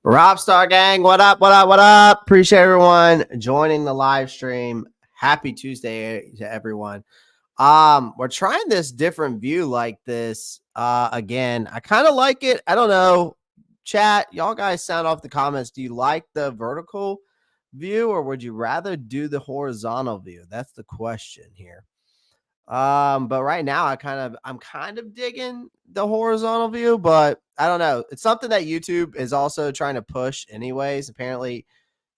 Ropp Star Gang, what up, what up, what up? Appreciate everyone joining the live stream. Happy Tuesday to everyone. We're trying this different view like this again. I kind of like it. I don't know. Chat, y'all guys sound off the comments. Do you like the vertical view or would you rather do the horizontal view? That's the question here. But right now I'm kind of digging the horizontal view, but I don't know. It's something that YouTube is also trying to push anyways. Apparently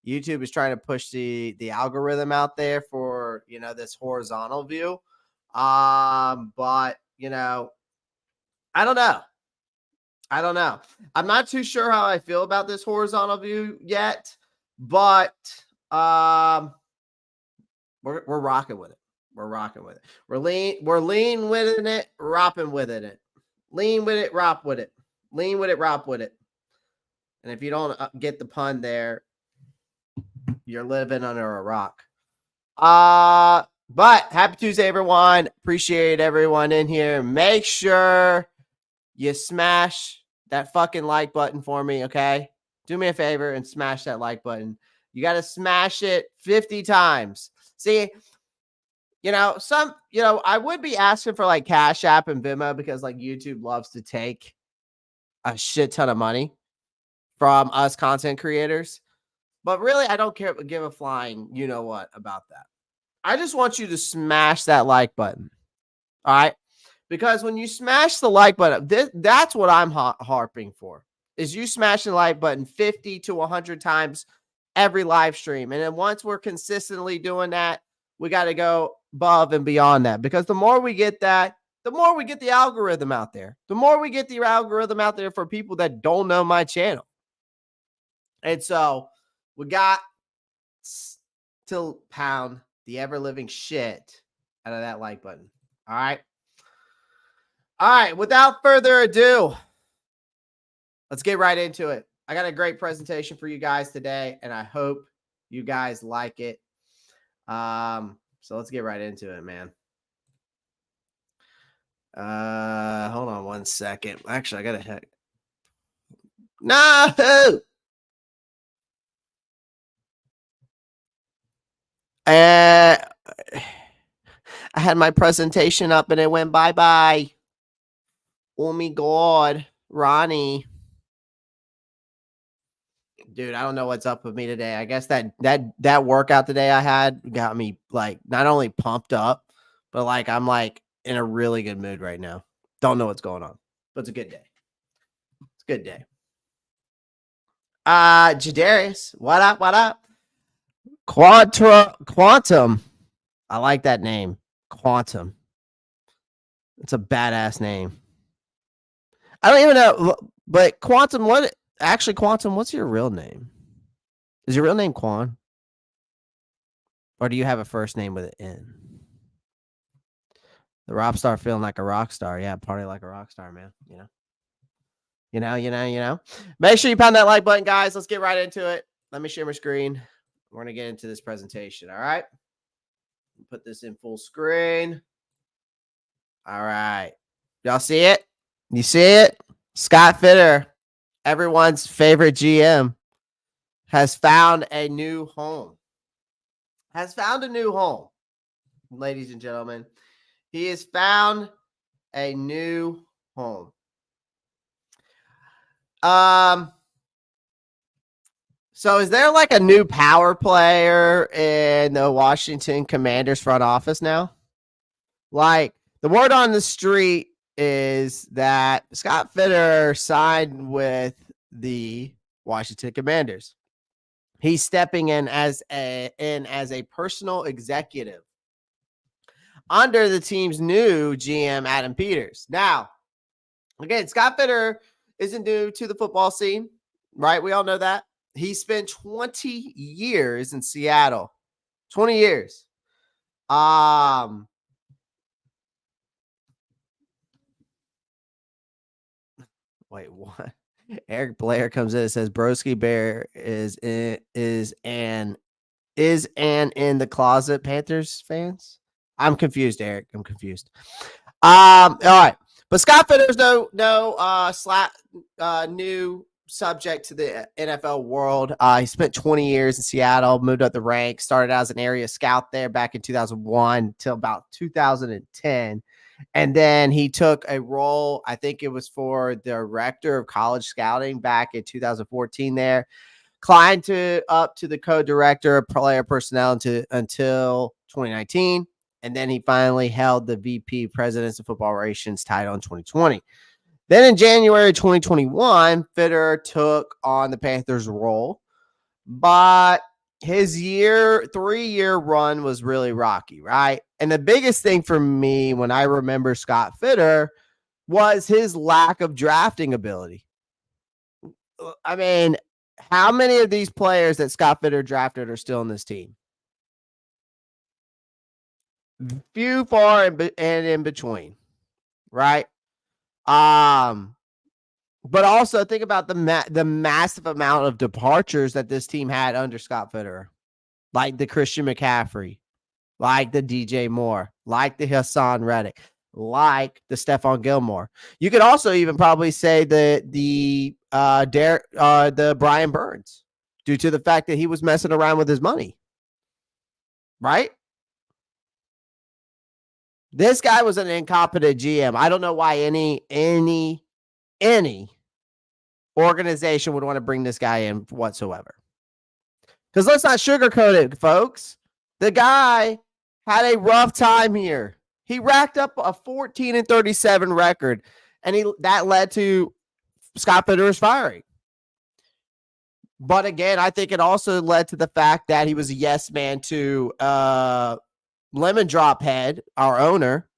YouTube is trying to push the algorithm out there for, this horizontal view. But I don't know. I'm not too sure how I feel about this horizontal view yet, but we're rocking with it. We're rocking with it. We're lean with it, ropping with it. Lean with it, rop with it. Lean with it, rop with it. And if you don't get the pun there, you're living under a rock. But happy Tuesday, everyone. Appreciate everyone in here. Make sure you smash that fucking like button for me, okay? Do me a favor and smash that like button. You got to smash it 50 times. See, I would be asking for like Cash App and Venmo because like YouTube loves to take a shit ton of money from us content creators. But really, I don't give a flying what about that. I just want you to smash that like button. All right? Because when you smash the like button, that's what I'm harping for. Is you smash the like button 50 to 100 times every live stream. And then once we're consistently doing that, we got to go above and beyond that, because the more we get that, the more we get the algorithm out there. The more we get the algorithm out there for people that don't know my channel. And so we got to pound the ever-living shit out of that like button. All right. All right. Without further ado, let's get right into it. I got a great presentation for you guys today, and I hope you guys like it. So let's get right into it, man. Hold on one second. Actually, I gotta no. I had my presentation up and it went bye-bye. Oh my God, Ronnie. Dude, I don't know what's up with me today. I guess that workout today I had got me like not only pumped up, but like I'm like in a really good mood right now. Don't know what's going on, but it's a good day. It's a good day. Jadarius, what up? What up? Quantum. I like that name. Quantum. It's a badass name. I don't even know, but Quantum, Quantum, what's your real name? Is your real name Quan? Or do you have a first name with an N? The Ropp Star feeling like a rock star. Yeah, party like a rock star, man. You know. Make sure you pound that like button, guys. Let's get right into it. Let me share my screen. We're going to get into this presentation, all right? Put this in full screen. All right. Y'all see it? You see it? Scott Fitter, everyone's favorite GM, has found a new home. Ladies and gentlemen. He has found a new home. So is there like a new power player in the Washington Commanders front office now? Like the word on the street is that Scott Fitter signed with the Washington Commanders. He's stepping in as a personal executive under the team's new GM, Adam Peters. Now, again, Scott Fitter isn't new to the football scene, right? We all know that. He spent 20 years in Seattle. 20 years. Wait, what? Eric Blair comes in and says Broski Bear is an in the closet Panthers fans. I'm confused, Eric. I'm confused. All right. But Scott Fitter's new subject to the NFL world. He spent 20 years in Seattle, moved up the ranks, started out as an area scout there back in 2001 till about 2010. And then he took a role, I think it was for director of college scouting back in 2014 there. Climbed up to the co-director of player personnel until 2019. And then he finally held the VP Presidents of Football Operations title in 2020. Then in January 2021, Fitter took on the Panthers role, but his 3-year run was really rocky, right? And the biggest thing for me when I remember Scott Fitter was his lack of drafting ability. I mean, how many of these players that Scott Fitter drafted are still in this team? Few, far, and in between, right? But also think about the massive amount of departures that this team had under Scott Fitter, like the Christian McCaffrey, like the DJ Moore, like the Hassan Reddick, like the Stephon Gilmore. You could also even probably say the Brian Burns, due to the fact that he was messing around with his money, right? This guy was an incompetent GM. I don't know why any organization would want to bring this guy in whatsoever. Because let's not sugarcoat it, folks. The guy had a rough time here. He racked up a 14-37 record, and that led to Scott Fitter's firing. But again, I think it also led to the fact that he was a yes man to Lemon Drop Head, our owner.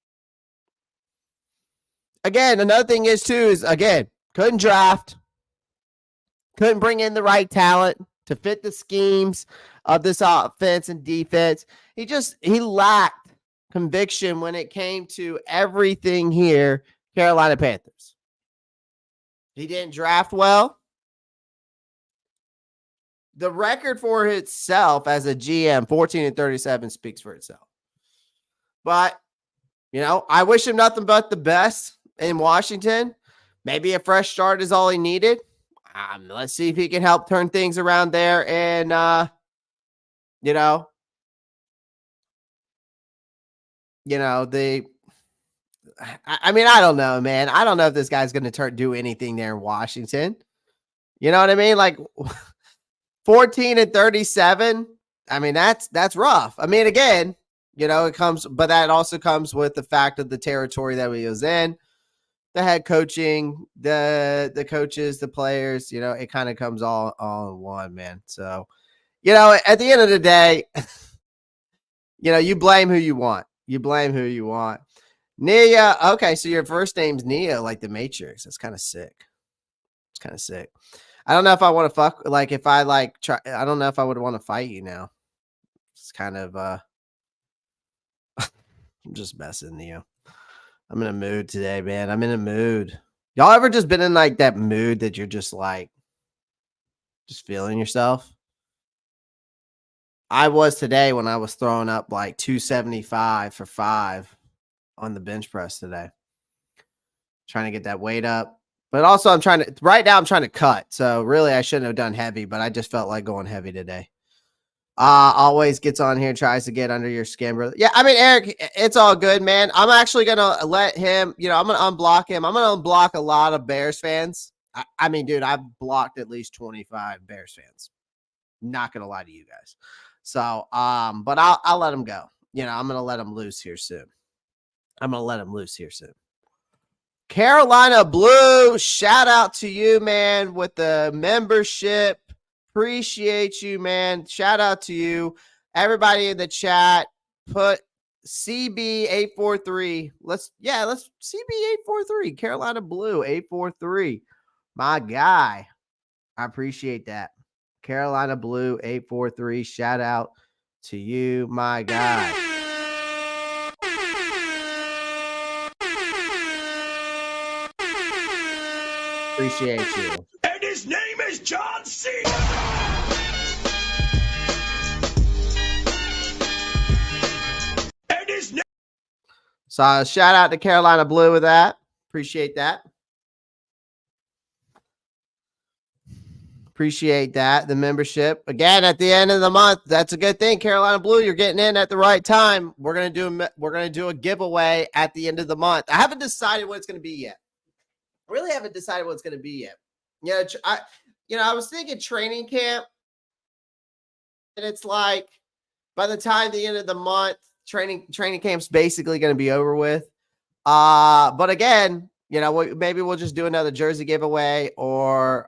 Again, another thing is couldn't draft, couldn't bring in the right talent to fit the schemes of this offense and defense. He lacked conviction when it came to everything here, Carolina Panthers. He didn't draft well. The record for itself as a GM, 14-37, speaks for itself. But, I wish him nothing but the best in Washington. Maybe a fresh start is all he needed. Let's see if he can help turn things around there. And, I don't know, man. I don't know if this guy's going to do anything there in Washington. You know what I mean? Like 14-37. I mean, that's rough. I mean, again, it comes, but that also comes with the fact of the territory that we was in, the head coaching, the coaches, the players, it kind of comes all in one, man. So, at the end of the day, you blame who you want. You blame who you want. Nia, okay, so your first name's Nia, like the Matrix. That's kind of sick. It's kind of sick. I don't know if I want to fuck, like, if I, like, try, I don't know if I would want to fight you now. It's kind of, I'm just messing you. I'm in a mood today, man. I'm in a mood. Y'all ever just been in, like, that mood that you're just, like, just feeling yourself? I was today when I was throwing up, like, 275 for 5 on the bench press today. Trying to get that weight up. But also right now I'm trying to cut. So really I shouldn't have done heavy, but I just felt like going heavy today. Always gets on here, tries to get under your skin, brother. Yeah, I mean, Eric, it's all good, man. I'm actually going to let him, I'm going to unblock him. I'm going to unblock a lot of Bears fans. I mean, dude, I've blocked at least 25 Bears fans. Not gonna lie to you guys. So, but I'll let them go. I'm gonna let them loose here soon. Carolina Blue, shout out to you, man, with the membership. Appreciate you, man. Shout out to you. Everybody in the chat, put CB843. Let's CB843. Carolina Blue 843. My guy. I appreciate that. Carolina Blue 843. Shout out to you, my guy. Appreciate you. And his name is John C. And his name. So shout out to Carolina Blue with that. Appreciate that. Appreciate that. The membership again at the end of the month. That's a good thing. Carolina Blue, you're getting in at the right time. We're gonna do a giveaway at the end of the month. I haven't decided what it's gonna be yet. I really haven't decided what it's gonna be yet. I was thinking training camp, and it's like by the time the end of the month, training camp's basically gonna be over with. But again, maybe we'll just do another jersey giveaway, or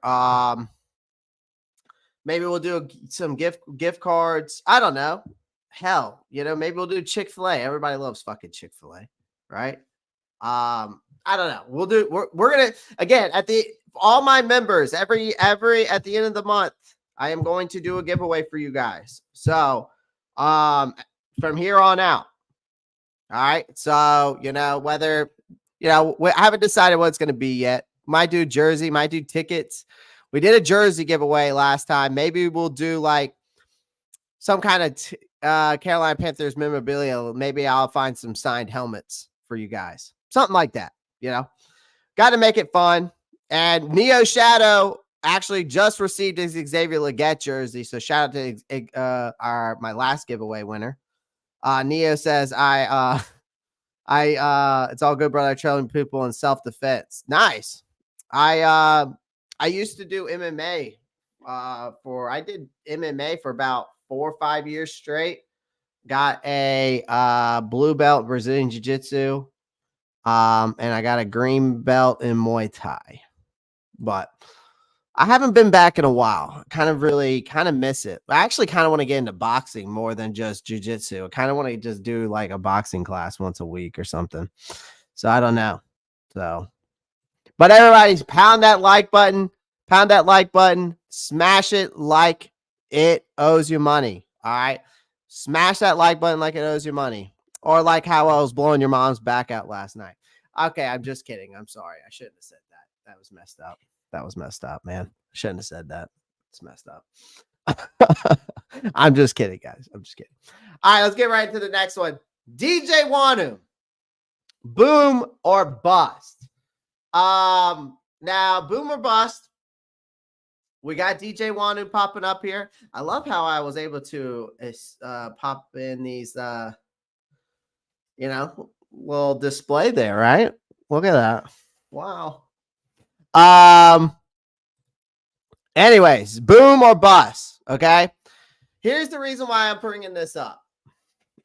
maybe we'll do some gift cards. I don't know. Hell, maybe we'll do Chick-fil-A. Everybody loves fucking Chick-fil-A, right? I don't know. We're gonna again all my members every at the end of the month. I am going to do a giveaway for you guys. So, from here on out. All right. So whether I haven't decided what it's going to be yet. Might do jersey. Might do tickets. We did a jersey giveaway last time. Maybe we'll do like some kind of Carolina Panthers memorabilia. Maybe I'll find some signed helmets for you guys. Something like that, Got to make it fun. And Neo Shadow actually just received his Xavier Legette jersey. So shout out to my last giveaway winner. Neo says, it's all good, brother. Trailing people in self-defense. Nice. I used to do MMA I did MMA for about 4 or 5 years straight. Got a blue belt Brazilian Jiu-Jitsu. And I got a green belt in Muay Thai. But I haven't been back in a while. Kind of miss it. I actually kind of want to get into boxing more than just jiu-jitsu. I kind of want to just do like a boxing class once a week or something. So I don't know. But everybody pound that like button. Smash it like it owes you money. All right. Smash that like button like it owes you money. Or like how I was blowing your mom's back out last night. Okay, I'm just kidding. I'm sorry. I shouldn't have said that. That was messed up, man. Shouldn't have said that. It's messed up. I'm just kidding, guys. I'm just kidding. All right, let's get right into the next one. DJ Wanu. Boom or bust. Now, boom or bust. We got DJ Wanu popping up here. I love how I was able to pop in these little display there, right? Look at that. Wow. Anyways, boom or bust. Okay. Here's the reason why I'm bringing this up.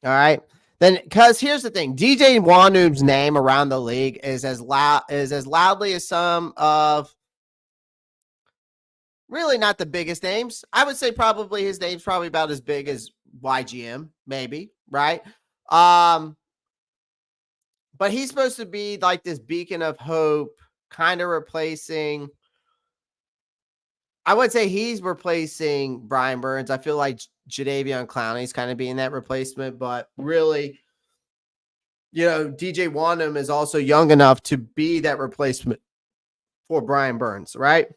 All right. Then, because here's the thing, DJ Wanu's name around the league is as loudly as some of really not the biggest names. I would say probably his name's probably about as big as YGM, maybe, right? But he's supposed to be like this beacon of hope, kind of replacing. I would say he's replacing Brian Burns. I feel like Jadeveon Clowney's kind of being that replacement, but really, DJ Wanu is also young enough to be that replacement for Brian Burns, right?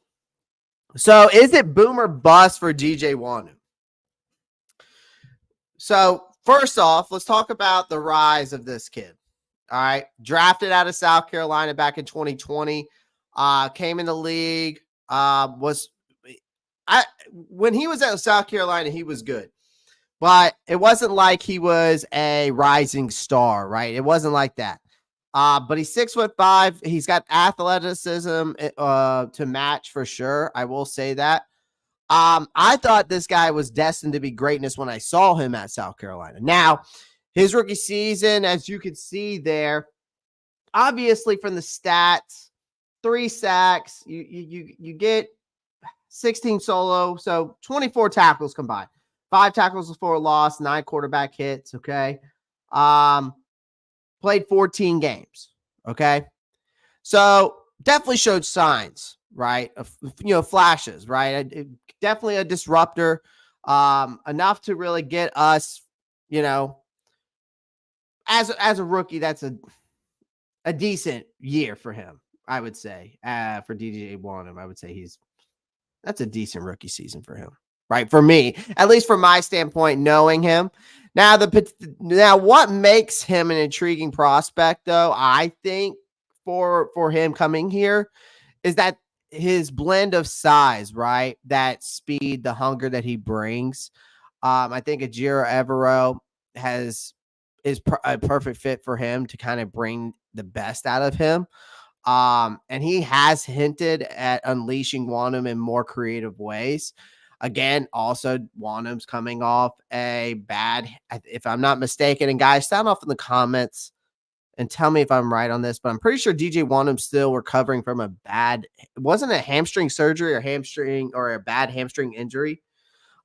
So is it boom or bust for DJ Wanu? So first off, let's talk about the rise of this kid. All right. Drafted out of South Carolina back in 2020. Came in the league. When he was at South Carolina, he was good. But it wasn't like he was a rising star, right? It wasn't like that. But he's 6'5". He's got athleticism to match for sure. I will say that. I thought this guy was destined to be greatness when I saw him at South Carolina. Now, his rookie season, as you can see there, obviously from the stats, 3 sacks, you get 16 solo, so 24 tackles combined, 5 tackles for a loss, 9 quarterback hits. Okay, played 14 games. Okay, so definitely showed signs, right? Flashes, right? Definitely a disruptor, enough to really get us, as a rookie. That's a decent year for him, I would say. For DJ Wonnum, I would say that's a decent rookie season for him, right? For me, at least from my standpoint, knowing him. Now, what makes him an intriguing prospect, though, I think for him coming here is that his blend of size, right? That speed, the hunger that he brings. I think Ajiro Evero is a perfect fit for him to kind of bring the best out of him. And he has hinted at unleashing Wonnum in more creative ways. Again, also Wonnum's coming off a bad, if I'm not mistaken, and guys, sound off in the comments and tell me if I'm right on this, but I'm pretty sure DJ Wonnum's still recovering from it wasn't a hamstring surgery or a bad hamstring injury.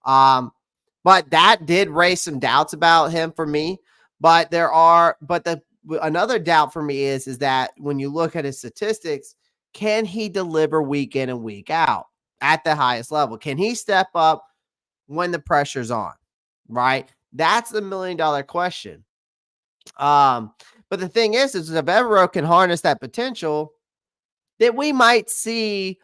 But that did raise some doubts about him for me. But another doubt for me is that when you look at his statistics, can he deliver week in and week out at the highest level? Can he step up when the pressure's on? Right? That's the $1 million question. But the thing is if Evero can harness that potential, that we might see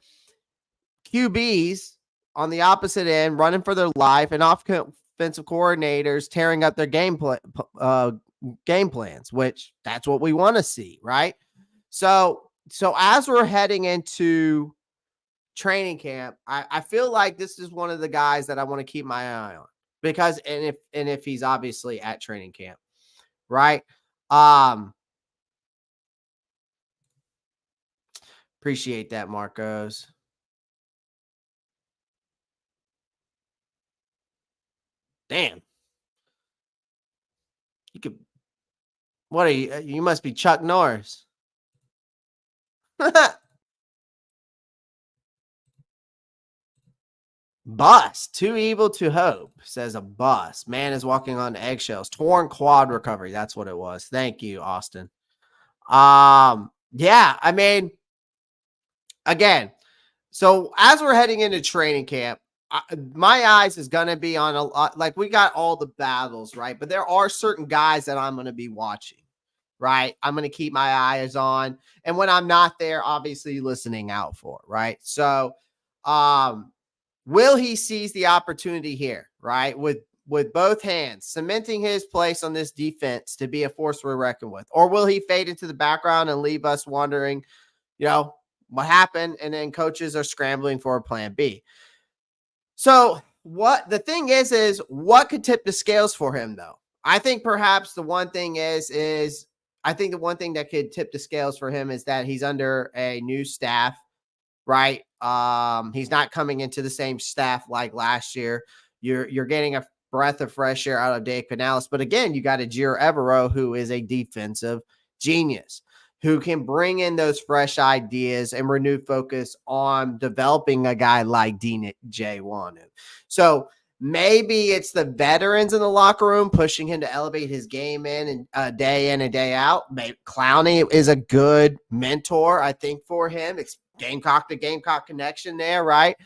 QBs on the opposite end running for their life and offensive coordinators tearing up their game plans, which that's what we want to see, right? So as we're heading into training camp, I feel like this is one of the guys that I want to keep my eye on because if he's obviously at training camp, right? Appreciate that, Marcos. Damn. What are you? You must be Chuck Norris. Bust. Too evil to hope, says a bust. Man is walking on eggshells. Torn quad recovery. That's what it was. Thank you, Austin. Yeah, I mean, again, so as we're heading into training camp, my eyes is going to be on a lot. Like we got all the battles, right? But there are certain guys that I'm going to be watching, right? I'm going to keep my eyes on. And when I'm not there, obviously listening out for, right? So, will he seize the opportunity here, right? With both hands, cementing his place on this defense to be a force we're reckoned with? Or will he fade into the background and leave us wondering, what happened? And then coaches are scrambling for a plan B. So what the thing is what could tip the scales for him, though? I think perhaps the one thing I think the one thing that could tip the scales for him is that he's under a new staff, right? He's not coming into the same staff like last year. You're getting a breath of fresh air out of Dave Canales. But again, you got Ajiro Evero, who is a defensive genius, who can bring in those fresh ideas and renewed focus on developing a guy like DJ Wonnum. So maybe it's the veterans in the locker room pushing him to elevate his game in and day in and day out. Maybe Clowney is a good mentor, I think, for him. It's Gamecock to Gamecock connection there, right?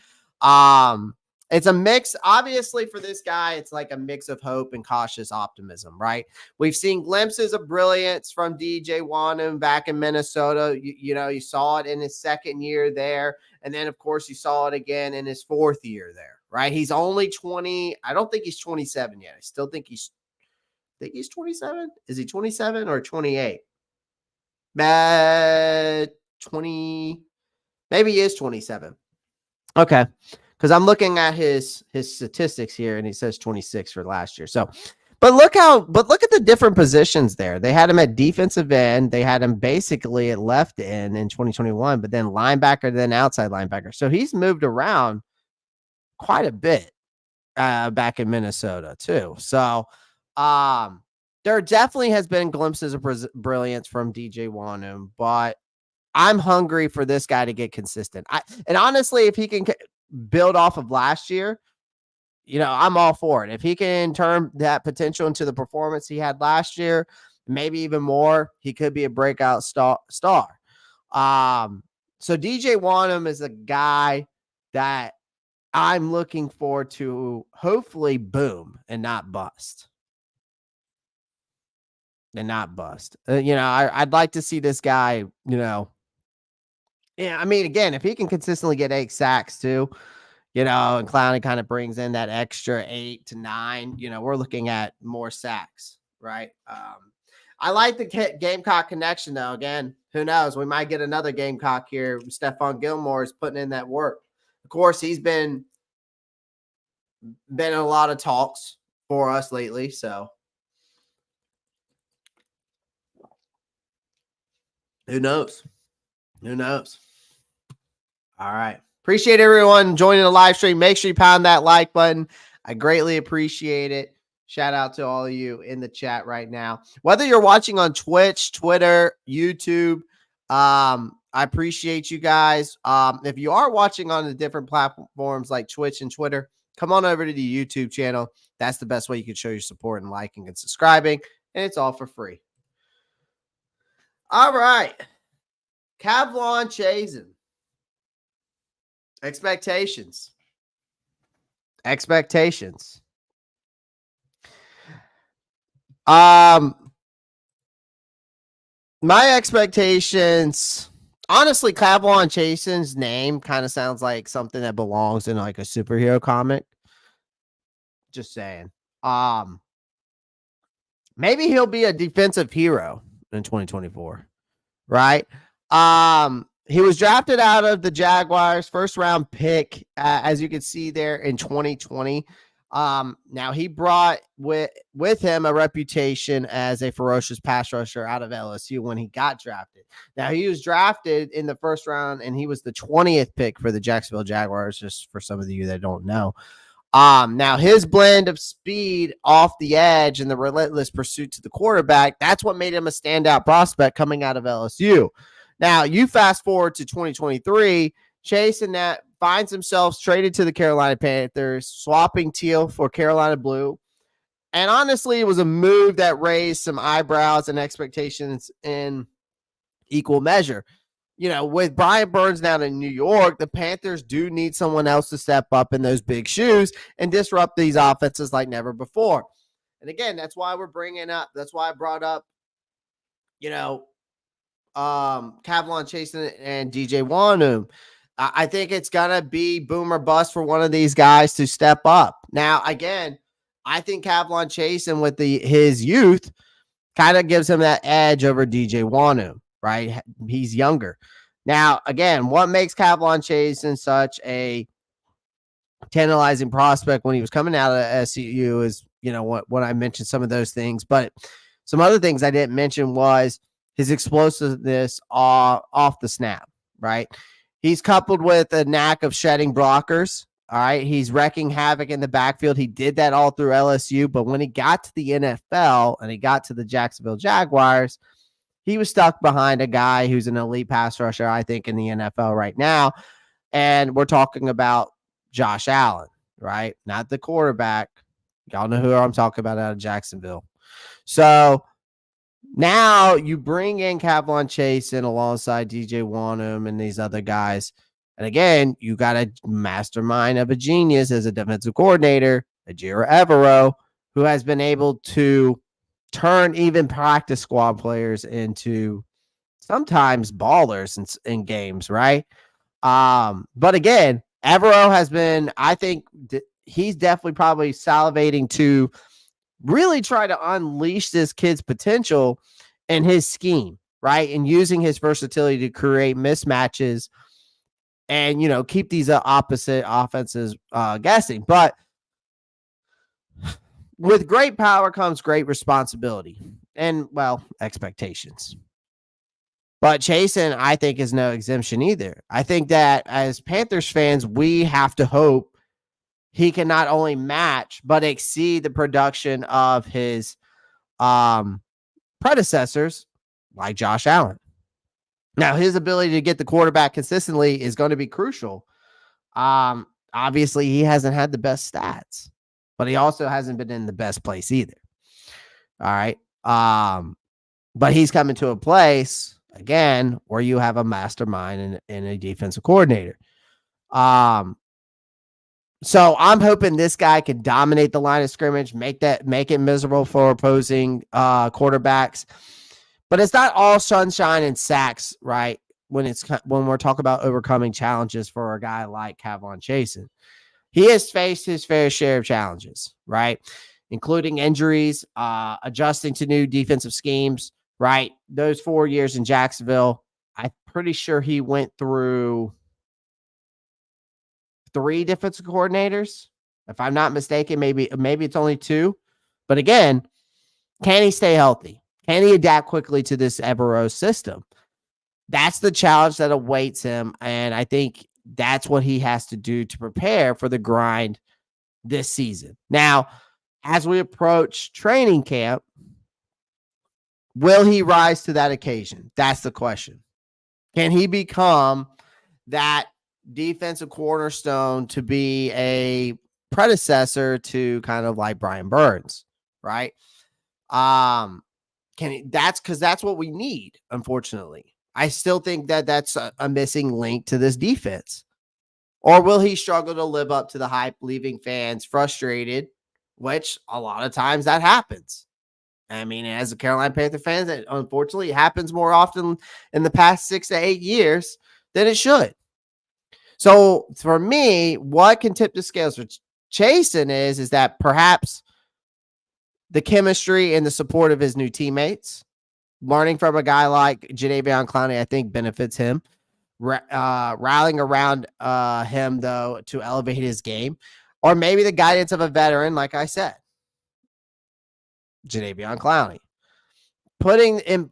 It's a mix. Obviously, for this guy, it's like a mix of hope and cautious optimism, right? We've seen glimpses of brilliance from DJ Wonnum back in Minnesota. You saw it in his second year there. And then, of course, you saw it again in his fourth year there, right? He's only 20. I don't think he's 27 yet. I still think he's 27. Is he 27 or 28? 20. Maybe he is 27. Okay. Because I'm looking at his statistics here, and he says 26 for last year. So, But look at the different positions there. They had him at defensive end. They had him basically at left end in 2021, but then linebacker, then outside linebacker. So he's moved around quite a bit back in Minnesota too. So there definitely has been glimpses of brilliance from DJ Wanum, but I'm hungry for this guy to get consistent. And honestly, if he can build off of last year, I'm all for it. If he can turn that potential into the performance he had last year, maybe even more, he could be a breakout star. So DJ Wanum is a guy that I'm looking forward to hopefully boom and not bust. I'd like to see this guy, I mean, again, if he can consistently get 8 sacks too, and Clowney kind of brings in that extra 8 to 9, we're looking at more sacks, right? I like the Gamecock connection, though. Again, who knows? We might get another Gamecock here. Stephon Gilmore is putting in that work. Of course, he's been in a lot of talks for us lately, so who knows? All right. Appreciate everyone joining the live stream. Make sure you pound that like button. I greatly appreciate it. Shout out to all of you in the chat right now. Whether you're watching on Twitch, Twitter, YouTube, I appreciate you guys. If you are watching on the different platforms like Twitch and Twitter, come on over to the YouTube channel. That's the best way you can show your support and liking and subscribing, and it's all for free. All right. Kavlon Chazen. Expectations. My expectations, honestly, Kavlon Chasen's name kind of sounds like something that belongs in like a superhero comic. Just saying. Maybe he'll be a defensive hero in 2024, right? He was drafted out of the Jaguars, first round pick, as you can see there in 2020. Now he brought with him a reputation as a ferocious pass rusher out of LSU when he got drafted. Now he was drafted in the first round, and he was the 20th pick for the Jacksonville Jaguars, just for some of you that don't know. Now his blend of speed off the edge and the relentless pursuit to the quarterback, that's what made him a standout prospect coming out of LSU. Now you fast forward to 2023, Chase and that finds himself traded to the Carolina Panthers, swapping teal for Carolina blue. And honestly, it was a move that raised some eyebrows and expectations in equal measure. With Brian Burns down in New York, the Panthers do need someone else to step up in those big shoes and disrupt these offenses like never before. And again, that's why I brought up, Kavlon Chasen and DJ Wanum. I think it's going to be boom or bust for one of these guys to step up. Now, again, I think Kavlon Chasen with his youth kind of gives him that edge over DJ Wanum, right? He's younger. Now, again, what makes Kavlon Chasen such a tantalizing prospect when he was coming out of SCU is, when I mentioned some of those things, but some other things I didn't mention was his explosiveness off the snap, right? He's coupled with a knack of shedding blockers. All right. He's wrecking havoc in the backfield. He did that all through LSU. But when he got to the NFL and he got to the Jacksonville Jaguars, he was stuck behind a guy who's an elite pass rusher, I think, in the NFL right now. And we're talking about Josh Allen, right? Not the quarterback. Y'all know who I'm talking about out of Jacksonville. So now you bring in Kavlon Chasen alongside DJ Wanum and these other guys. And again, you got a mastermind of a genius as a defensive coordinator, Ejiro Evero, who has been able to turn even practice squad players into sometimes ballers in games, right? But again, Evero has been, I think he's definitely probably salivating to really try to unleash this kid's potential and his scheme, right? And using his versatility to create mismatches and, keep these opposite offenses guessing. But with great power comes great responsibility and, well, expectations. But Chasen, I think, is no exemption either. I think that as Panthers fans, we have to hope he can not only match but exceed the production of his predecessors like Josh Allen. Now, his ability to get the quarterback consistently is going to be crucial. Obviously, he hasn't had the best stats, but he also hasn't been in the best place either. All right. But he's coming to a place again where you have a mastermind and a defensive coordinator. So I'm hoping this guy can dominate the line of scrimmage, make it miserable for opposing quarterbacks. But it's not all sunshine and sacks, right? When we're talking about overcoming challenges for a guy like Kavon Chasen. He has faced his fair share of challenges, right? Including injuries, adjusting to new defensive schemes, right? Those 4 years in Jacksonville, I'm pretty sure he went through 3 defensive coordinators. If I'm not mistaken, maybe it's only 2. But again, can he stay healthy? Can he adapt quickly to this Evero system? That's the challenge that awaits him. And I think that's what he has to do to prepare for the grind this season. Now, as we approach training camp, will he rise to that occasion? That's the question. Can he become that defensive cornerstone to be a predecessor to kind of like Brian Burns, right? That's what we need, unfortunately. I still think that that's a missing link to this defense. Or will he struggle to live up to the hype, leaving fans frustrated, which a lot of times that happens. I mean, as a Carolina Panther fan, that unfortunately happens more often in the past 6 to 8 years than it should. So for me, what can tip the scales for Chasen is that perhaps the chemistry and the support of his new teammates, learning from a guy like Jadeveon Clowney, I think benefits him. Rallying around him, though, to elevate his game, or maybe the guidance of a veteran, like I said, Jadeveon Clowney,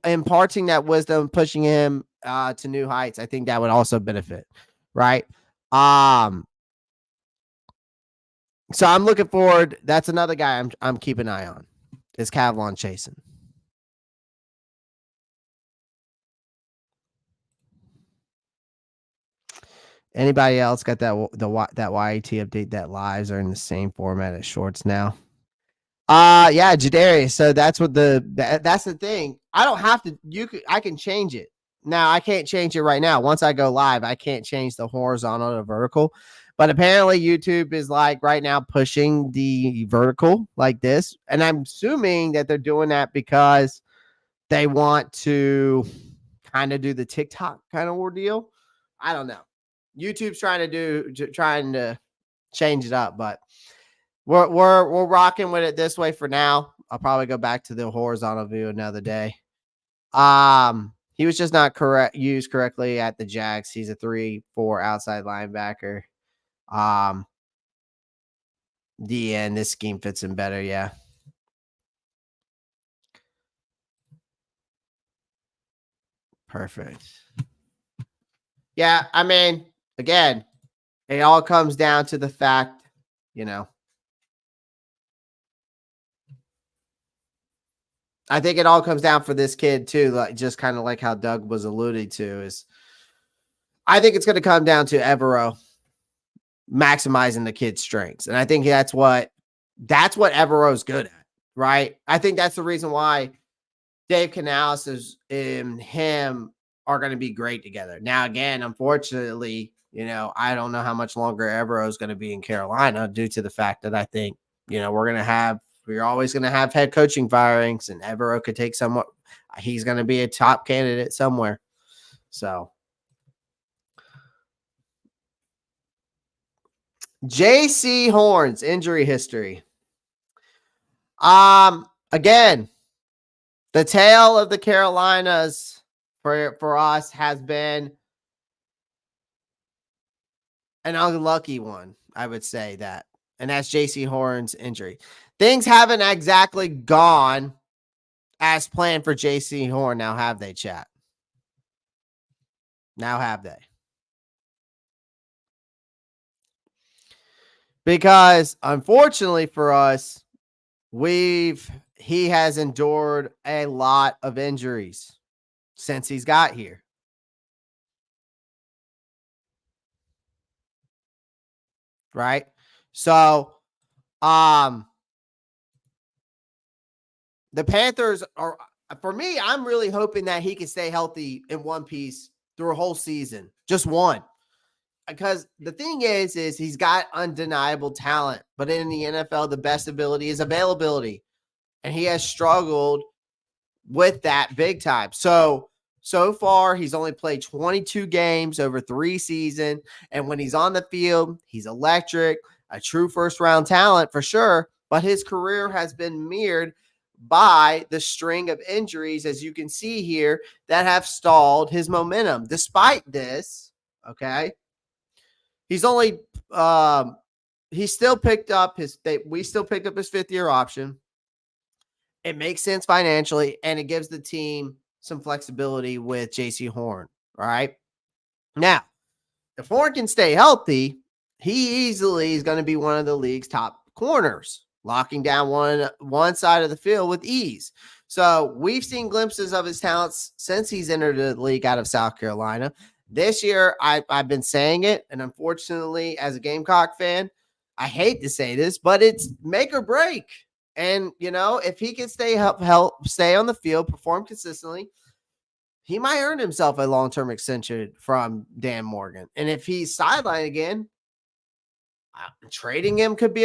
imparting that wisdom, pushing him to new heights. I think that would also benefit, right? So I'm looking forward. That's another guy I'm keeping an eye on. Is Kavon Chasen. Anybody else got that YAT update that lives are in the same format as shorts now? Yeah, Jadarius. So that's what that's the thing. I don't have to. I can change it now. I can't change it right now. Once I go live, I can't change the horizontal to vertical. But apparently, YouTube is like right now pushing the vertical like this, and I'm assuming that they're doing that because they want to kind of do the TikTok kind of ordeal. I don't know. YouTube's trying to change it up, but we're rocking with it this way for now. I'll probably go back to the horizontal view another day. He was just not used correctly at the Jags. He's a 3-4 outside linebacker. This scheme fits him better, yeah. Perfect. Yeah, I mean, again, it all comes down to the fact, I think it all comes down for this kid too, like just kind of like how Doug was alluding to, is I think it's going to come down to Evero maximizing the kid's strengths. And I think that's what Evero's good at, right? I think that's the reason why Dave Canales and him are going to be great together. Now, again, unfortunately, I don't know how much longer Evero is going to be in Carolina due to the fact that I think, we're always going to have head coaching firings, and Evero could take he's going to be a top candidate somewhere. So JC Horn's injury history. Again, the tale of the Carolinas for us has been an unlucky one. I would say that and that's J.C. Horn's injury. Things haven't exactly gone as planned for J.C. Horn. Now, have they, chat? Now, have they? Because unfortunately for us, he has endured a lot of injuries since he's got here. Right? So, the Panthers are, for me, I'm really hoping that he can stay healthy in one piece through a whole season. Just one. Because the thing is he's got undeniable talent, but in the NFL, the best ability is availability. And he has struggled with that big time. So far, he's only played 22 games over 3 seasons. And when he's on the field, he's electric, a true first-round talent for sure. But his career has been mirrored by the string of injuries, as you can see here, that have stalled his momentum. Despite this, okay, he's only we still picked up his 5th-year option. It makes sense financially, and it gives the team some flexibility with J.C. Horn. All right. Now, if Horn can stay healthy, he easily is going to be one of the league's top corners, locking down one side of the field with ease. So we've seen glimpses of his talents since he's entered the league out of South Carolina. This year, I've been saying it, and unfortunately, as a Gamecock fan, I hate to say this, but it's make or break. And, if he can stay on the field, perform consistently, he might earn himself a long-term extension from Dan Morgan. And if he's sidelined again, trading him could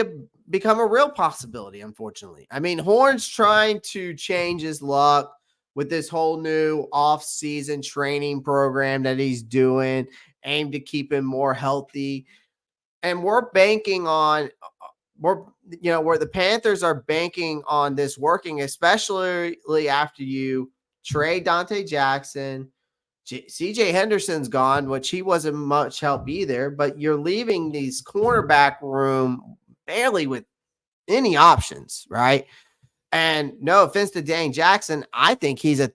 become a real possibility, unfortunately. I mean, Horn's trying to change his luck with this whole new off-season training program that he's doing, aimed to keep him more healthy. And we're banking on where the Panthers are banking on this working, especially after you trade Dante Jackson. CJ Henderson's gone, which he wasn't much help either, but you're leaving these cornerback room barely with any options, right? And no offense to Dane Jackson, I think he's a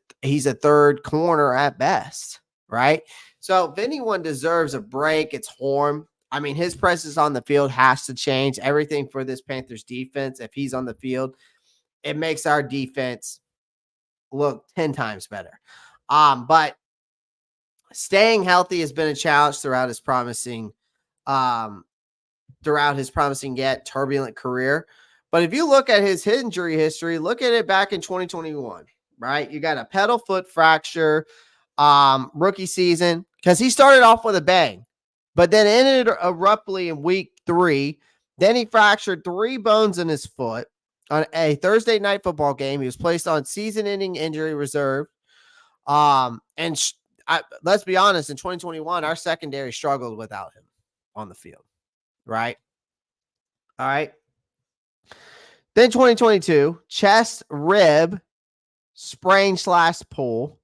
third corner at best, right? So if anyone deserves a break, it's Horn. I mean, his presence on the field has to change everything for this Panthers defense. If he's on the field, it makes our defense look 10 times better. But staying healthy has been a challenge throughout his promising yet turbulent career. But if you look at his injury history, look at it back in 2021, right? You got a pedal foot fracture, rookie season, because he started off with a bang, but then ended abruptly in week 3. Then he fractured 3 bones in his foot on a Thursday night football game. He was placed on season-ending injury reserve. Let's be honest, in 2021, our secondary struggled without him on the field, right? All right. Then 2022, chest rib sprain/pull.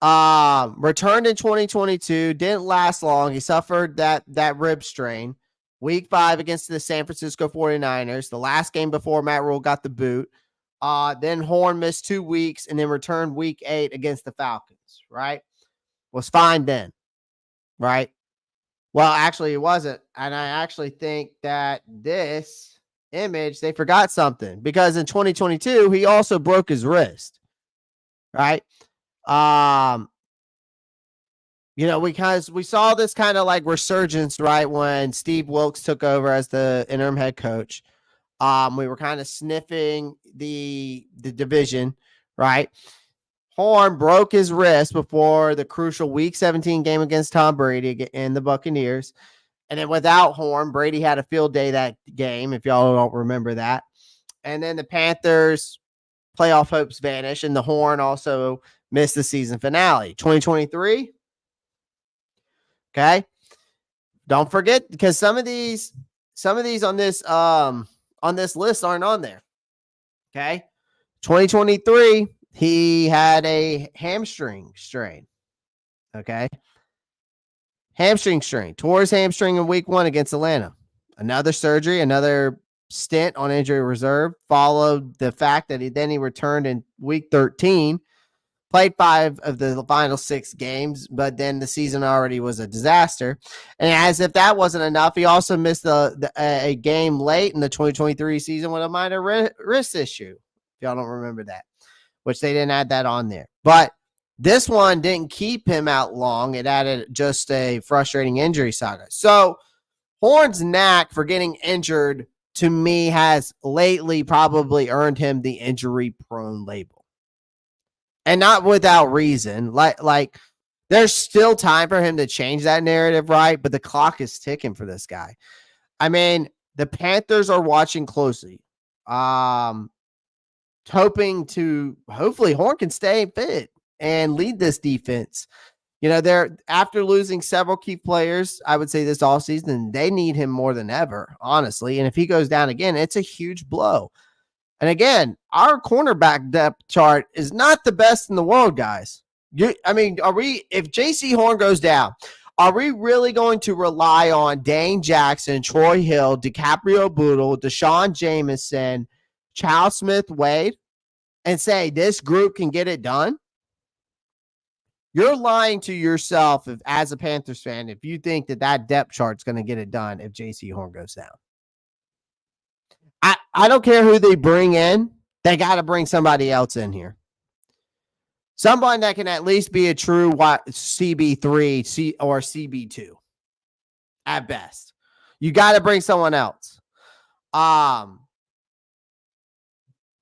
Returned in 2022, didn't last long. He suffered that rib strain. Week 5 against the San Francisco 49ers, the last game before Matt Rule got the boot. Then Horn missed 2 weeks and then returned week 8 against the Falcons, right? Was fine then, right? Well, actually, it wasn't. And I actually think that this image, they forgot something, because in 2022, he also broke his wrist, right? We saw this kind of like resurgence, right, when Steve Wilkes took over as the interim head coach. We were kind of sniffing the division, right? Horn broke his wrist before the crucial Week 17 game against Tom Brady and the Buccaneers. And then without Horn, Brady had a field day that game, if y'all don't remember that. And then the Panthers' playoff hopes vanished, and the Horn also missed the season finale. 2023. Okay. Don't forget, because some of these on this list aren't on there. Okay. 2023, he had a hamstring strain. Okay. Hamstring strain. Tore his hamstring in week 1 against Atlanta. Another surgery, another stint on injury reserve followed the fact that he returned in week 13, played 5 of the final 6 games, but then the season already was a disaster. And as if that wasn't enough, he also missed a game late in the 2023 season with a minor wrist issue. If y'all don't remember that, which they didn't add that on there. But this one didn't keep him out long. It added just a frustrating injury saga. So Horn's knack for getting injured, to me, has lately probably earned him the injury-prone label. And not without reason. Like there's still time for him to change that narrative, right? But the clock is ticking for this guy. I mean, the Panthers are watching closely. Hopefully Horn can stay fit and lead this defense. They're after losing several key players, I would say this offseason, they need him more than ever, honestly. And if he goes down again, it's a huge blow. And again, our cornerback depth chart is not the best in the world, guys. If JC Horn goes down, are we really going to rely on Dane Jackson, Troy Hill, DiCaprio Bootle, Deshaun Jameson, Charles Smith-Wade, and say this group can get it done? You're lying to yourself as a Panthers fan if you think that depth chart's going to get it done if JC Horn goes down. I don't care who they bring in. They got to bring somebody else in here. Someone that can at least be a true CB3 or CB2 at best. You got to bring someone else.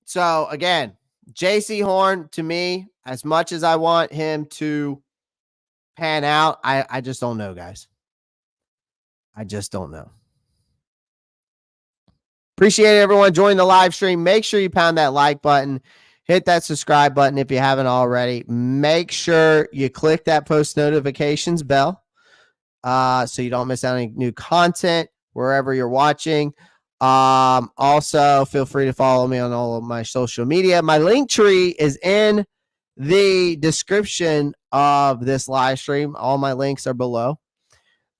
So again, JC Horn, to me, as much as I want him to pan out, I just don't know, guys. I just don't know. Appreciate everyone joining the live stream. Make sure you pound that like button. Hit that subscribe button if you haven't already. Make sure you click that post notifications bell so you don't miss out on any new content wherever you're watching. Also, feel free to follow me on all of my social media. My link tree is in the description of this live stream. All my links are below.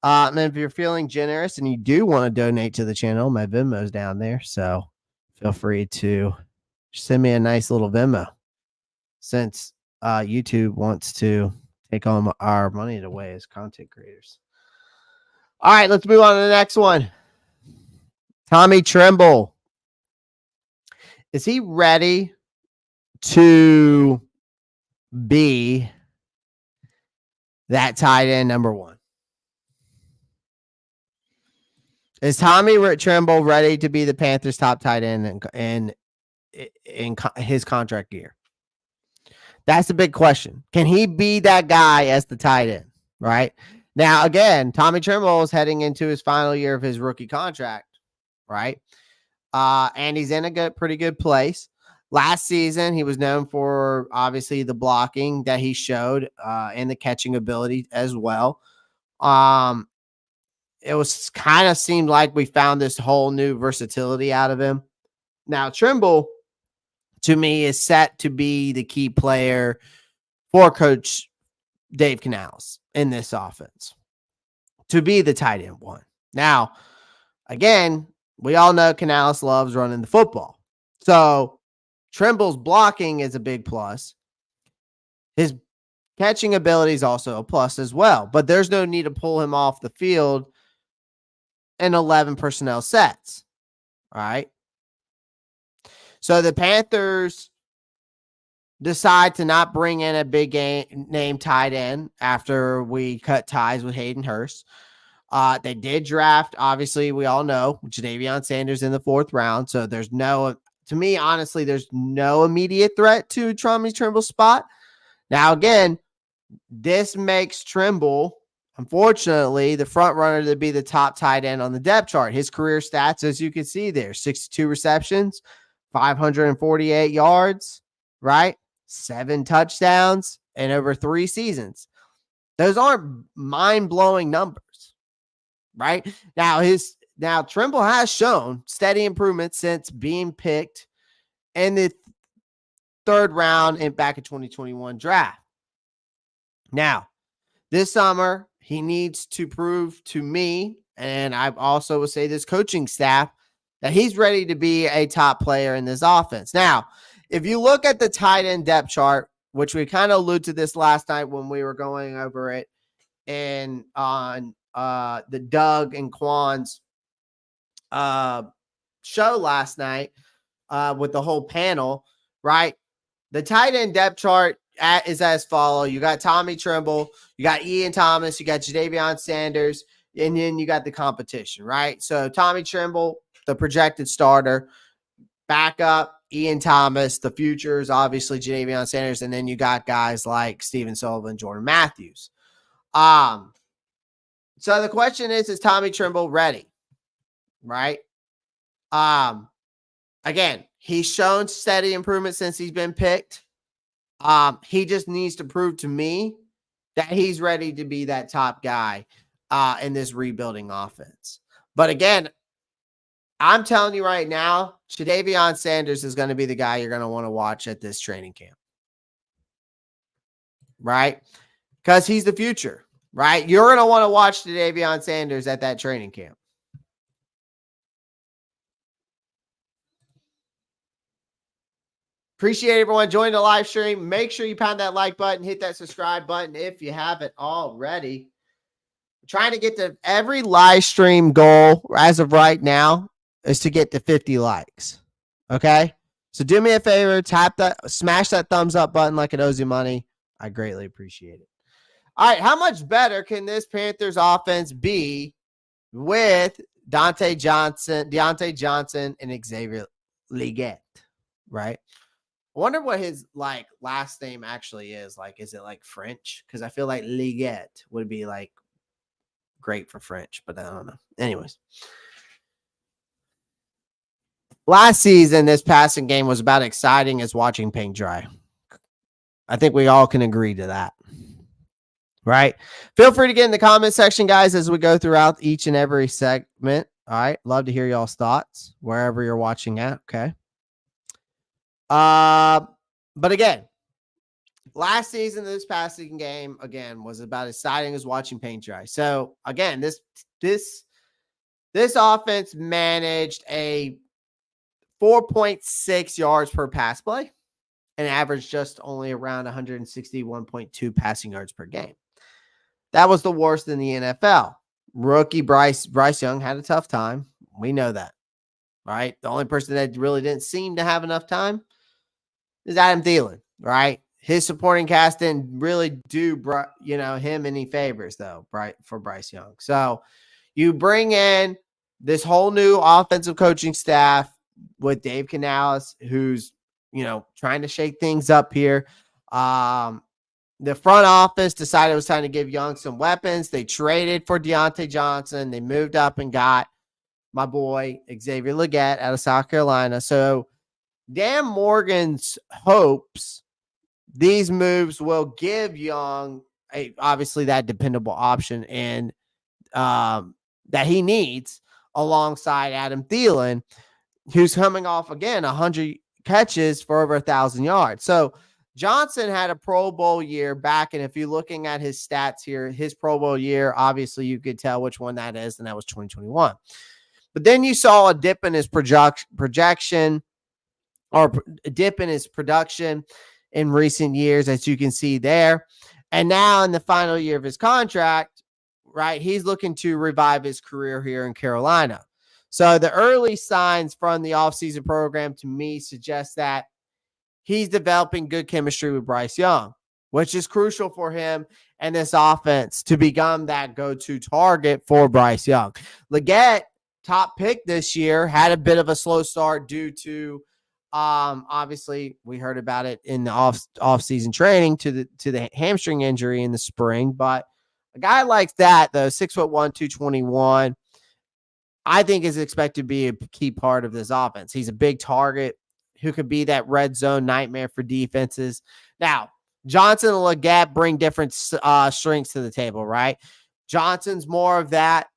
And if you're feeling generous and you do want to donate to the channel, my Venmo's down there. So feel free to send me a nice little Venmo since YouTube wants to take all our money away as content creators. All right, let's move on to the next one. Tommy Tremble. Is he ready to be that tight end number 1? Is Tommy Tremble ready to be the Panthers' top tight end in his contract year? That's the big question. Can he be that guy as the tight end, right? Now, again, Tommy Tremble is heading into his final year of his rookie contract, right? And he's in a pretty good place. Last season, he was known for, obviously, the blocking that he showed and the catching ability as well. It was kind of seemed like we found this whole new versatility out of him. Now, Tremble, to me, is set to be the key player for Coach Dave Canales in this offense, to be the tight end 1. Now, again, we all know Canales loves running the football. So Tremble's blocking is a big plus. His catching ability is also a plus as well. But there's no need to pull him off the field in 11 personnel sets. All right. So the Panthers decide to not bring in a big name tight end after we cut ties with Hayden Hurst. They did draft, obviously, we all know, Jadavion Sanders in the 4th round. So there's to me, honestly, there's no immediate threat to Tommy Tremble's spot. Now, again, this makes Tremble, unfortunately, the front runner to be the top tight end on the depth chart. His career stats, as you can see there, 62 receptions, 548 yards, right? 7 touchdowns in over 3 seasons. Those aren't mind-blowing numbers, right? Now Tremble has shown steady improvement since being picked in the 3rd round and back in 2021 draft. Now, this summer, he needs to prove to me, and I also would say this coaching staff, that he's ready to be a top player in this offense. Now, if you look at the tight end depth chart, which we kind of alluded to this last night when we were going over it and on the Doug and Quan's show last night with the whole panel, right? The tight end depth chart is as follows. You got Tommy Tremble, you got Ian Thomas, you got Jadavion Sanders, and then you got the competition, right? So Tommy Tremble, the projected starter, backup, Ian Thomas, the futures, obviously Jadavion Sanders, and then you got guys like Steven Sullivan, Jordan Matthews. So the question is Tommy Tremble ready? Right? Again, he's shown steady improvement since he's been picked. He just needs to prove to me that he's ready to be that top guy in this rebuilding offense. But again, I'm telling you right now, Jadavion Sanders is going to be the guy you're going to want to watch at this training camp. Right? Because he's the future. Right? You're going to want to watch Jadavion Sanders at that training camp. Appreciate everyone joining the live stream. Make sure you pound that like button, hit that subscribe button if you haven't already. I'm trying to get to every live stream goal as of right now is to get to 50 likes. Okay? So do me a favor, smash that thumbs up button like it owes you money. I greatly appreciate it. All right, how much better can this Panthers offense be with Deontay Johnson, and Xavier Legette, right? I wonder what his last name actually is. Is it French? Because I feel like Legette would be great for French, but I don't know. Anyways. Last season, this passing game was about exciting as watching paint dry. I think we all can agree to that. Right? Feel free to get in the comment section, guys, as we go throughout each and every segment. All right. Love to hear y'all's thoughts wherever you're watching at. Okay. But again, last season, this passing game, again, was about as exciting as watching paint dry. So again, this offense managed a 4.6 yards per pass play and averaged just only around 161.2 passing yards per game. That was the worst in the NFL. Rookie Bryce Young had a tough time. We know that, right? The only person that really didn't seem to have enough time is Adam Thielen, right? His supporting cast didn't really do, him any favors, though, right, for Bryce Young. So you bring in this whole new offensive coaching staff with Dave Canales, who's, trying to shake things up here. The front office decided it was time to give Young some weapons. They traded for Deontay Johnson. They moved up and got my boy Xavier Legette out of South Carolina. So Dan Morgan's hopes these moves will give Young obviously that dependable option and that he needs alongside Adam Thielen, who's coming off again 100 catches for over 1,000 yards. So Johnson had a Pro Bowl year back, and if you're looking at his stats here, his Pro Bowl year, obviously you could tell which one that is, and that was 2021. But then you saw a dip in his projection or a dip in his production in recent years, as you can see there. And now in the final year of his contract, right, he's looking to revive his career here in Carolina. So the early signs from the offseason program to me suggest that he's developing good chemistry with Bryce Young, which is crucial for him and this offense to become that go-to target for Bryce Young. Legette, top pick this year, had a bit of a slow start due to obviously we heard about it in the off-season training to the hamstring injury in the spring. But a guy like that, though, 6'1", 221, I think is expected to be a key part of this offense. He's a big target who could be that red zone nightmare for defenses. Now, Johnson and Legette bring different strengths to the table, right? Johnson's more of that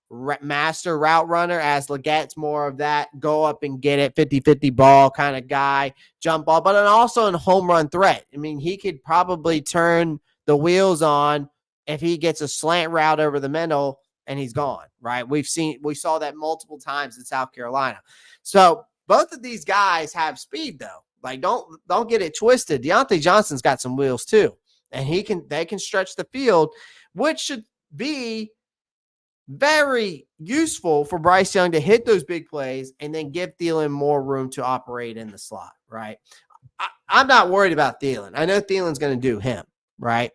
master route runner, as Legette's more of that go up and get it 50-50 ball kind of guy, jump ball, but also in home run threat. I mean, he could probably turn the wheels on if he gets a slant route over the middle and he's gone, right? We saw that multiple times in South Carolina. So both of these guys have speed though. Like don't get it twisted. Deontay Johnson's got some wheels too, and they can stretch the field, which should be very useful for Bryce Young to hit those big plays and then give Thielen more room to operate in the slot, right? I'm not worried about Thielen. I know Thielen's going to do him, right?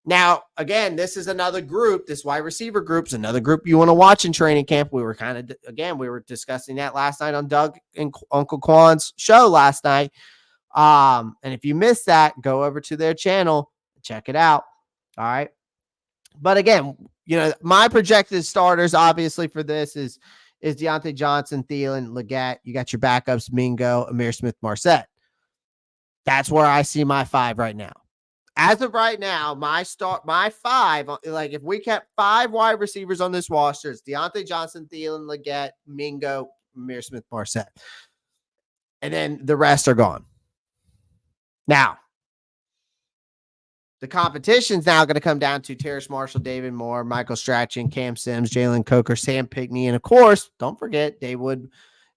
Now, again, this is another group. This wide receiver group's another group you want to watch in training camp. We were discussing that last night on Doug and Uncle Quan's show last night. And if you missed that, go over to their channel, check it out. All right. But again, my projected starters, obviously, for this is Deontay Johnson, Thielen, Leggett. You got your backups, Mingo, Amir Smith, Marset. That's where I see my 5 right now. As of right now, my 5, like if we kept 5 wide receivers on this roster, it's Deontay Johnson, Thielen, Leggett, Mingo, Amir Smith, Marset. And then the rest are gone. Now, the competition's now going to come down to Terrace Marshall, David Moore, Michael Strachan, Cam Sims, Jalen Coker, Sam Pinkney, and of course, don't forget Dawood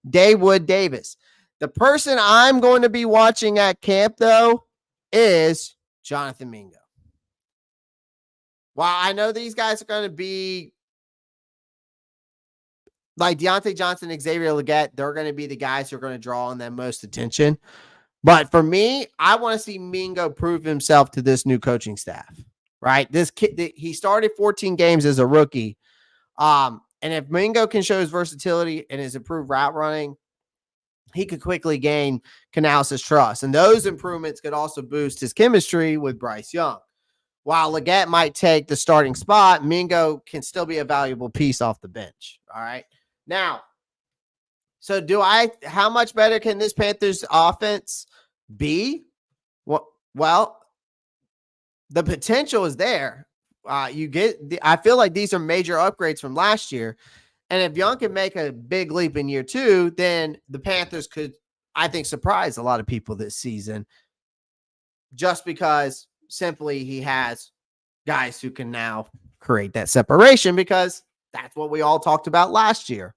Davis. The person I'm going to be watching at camp, though, is Jonathan Mingo. While I know these guys are going to be like Deontay Johnson, Xavier Leggett, they're going to be the guys who are going to draw on them most attention. But for me, I want to see Mingo prove himself to this new coaching staff, right? This kid, he started 14 games as a rookie. And if Mingo can show his versatility and his improved route running, he could quickly gain Canales' trust. And those improvements could also boost his chemistry with Bryce Young. While Leggett might take the starting spot, Mingo can still be a valuable piece off the bench. All right. Now, so how much better can this Panthers offense be? Well, the potential is there. I feel like these are major upgrades from last year. And if Young can make a big leap in year 2, then the Panthers could, I think, surprise a lot of people this season just because simply he has guys who can now create that separation, because that's what we all talked about last year.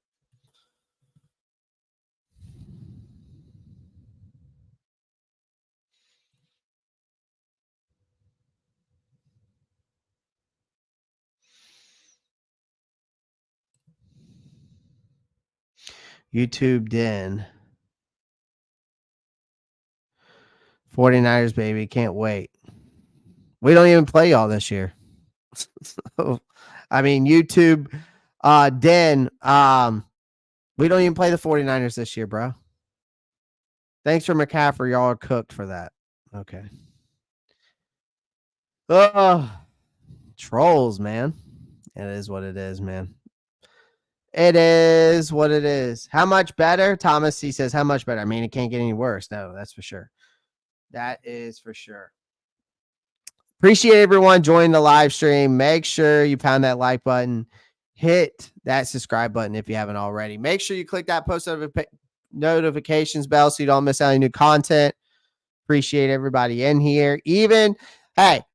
YouTube Den. 49ers, baby. Can't wait. We don't even play y'all this year. So, I mean, YouTube Den. We don't even play the 49ers this year, bro. Thanks for McCaffrey. Y'all are cooked for that. Okay. Trolls, man. It is what it is, man. It is what it is. How much better? Thomas C says, how much better? I mean, it can't get any worse. No, that's for sure. That is for sure. Appreciate everyone joining the live stream. Make sure you pound that like button. Hit that subscribe button if you haven't already. Make sure you click that post notifications bell so you don't miss out on new content. Appreciate everybody in here. I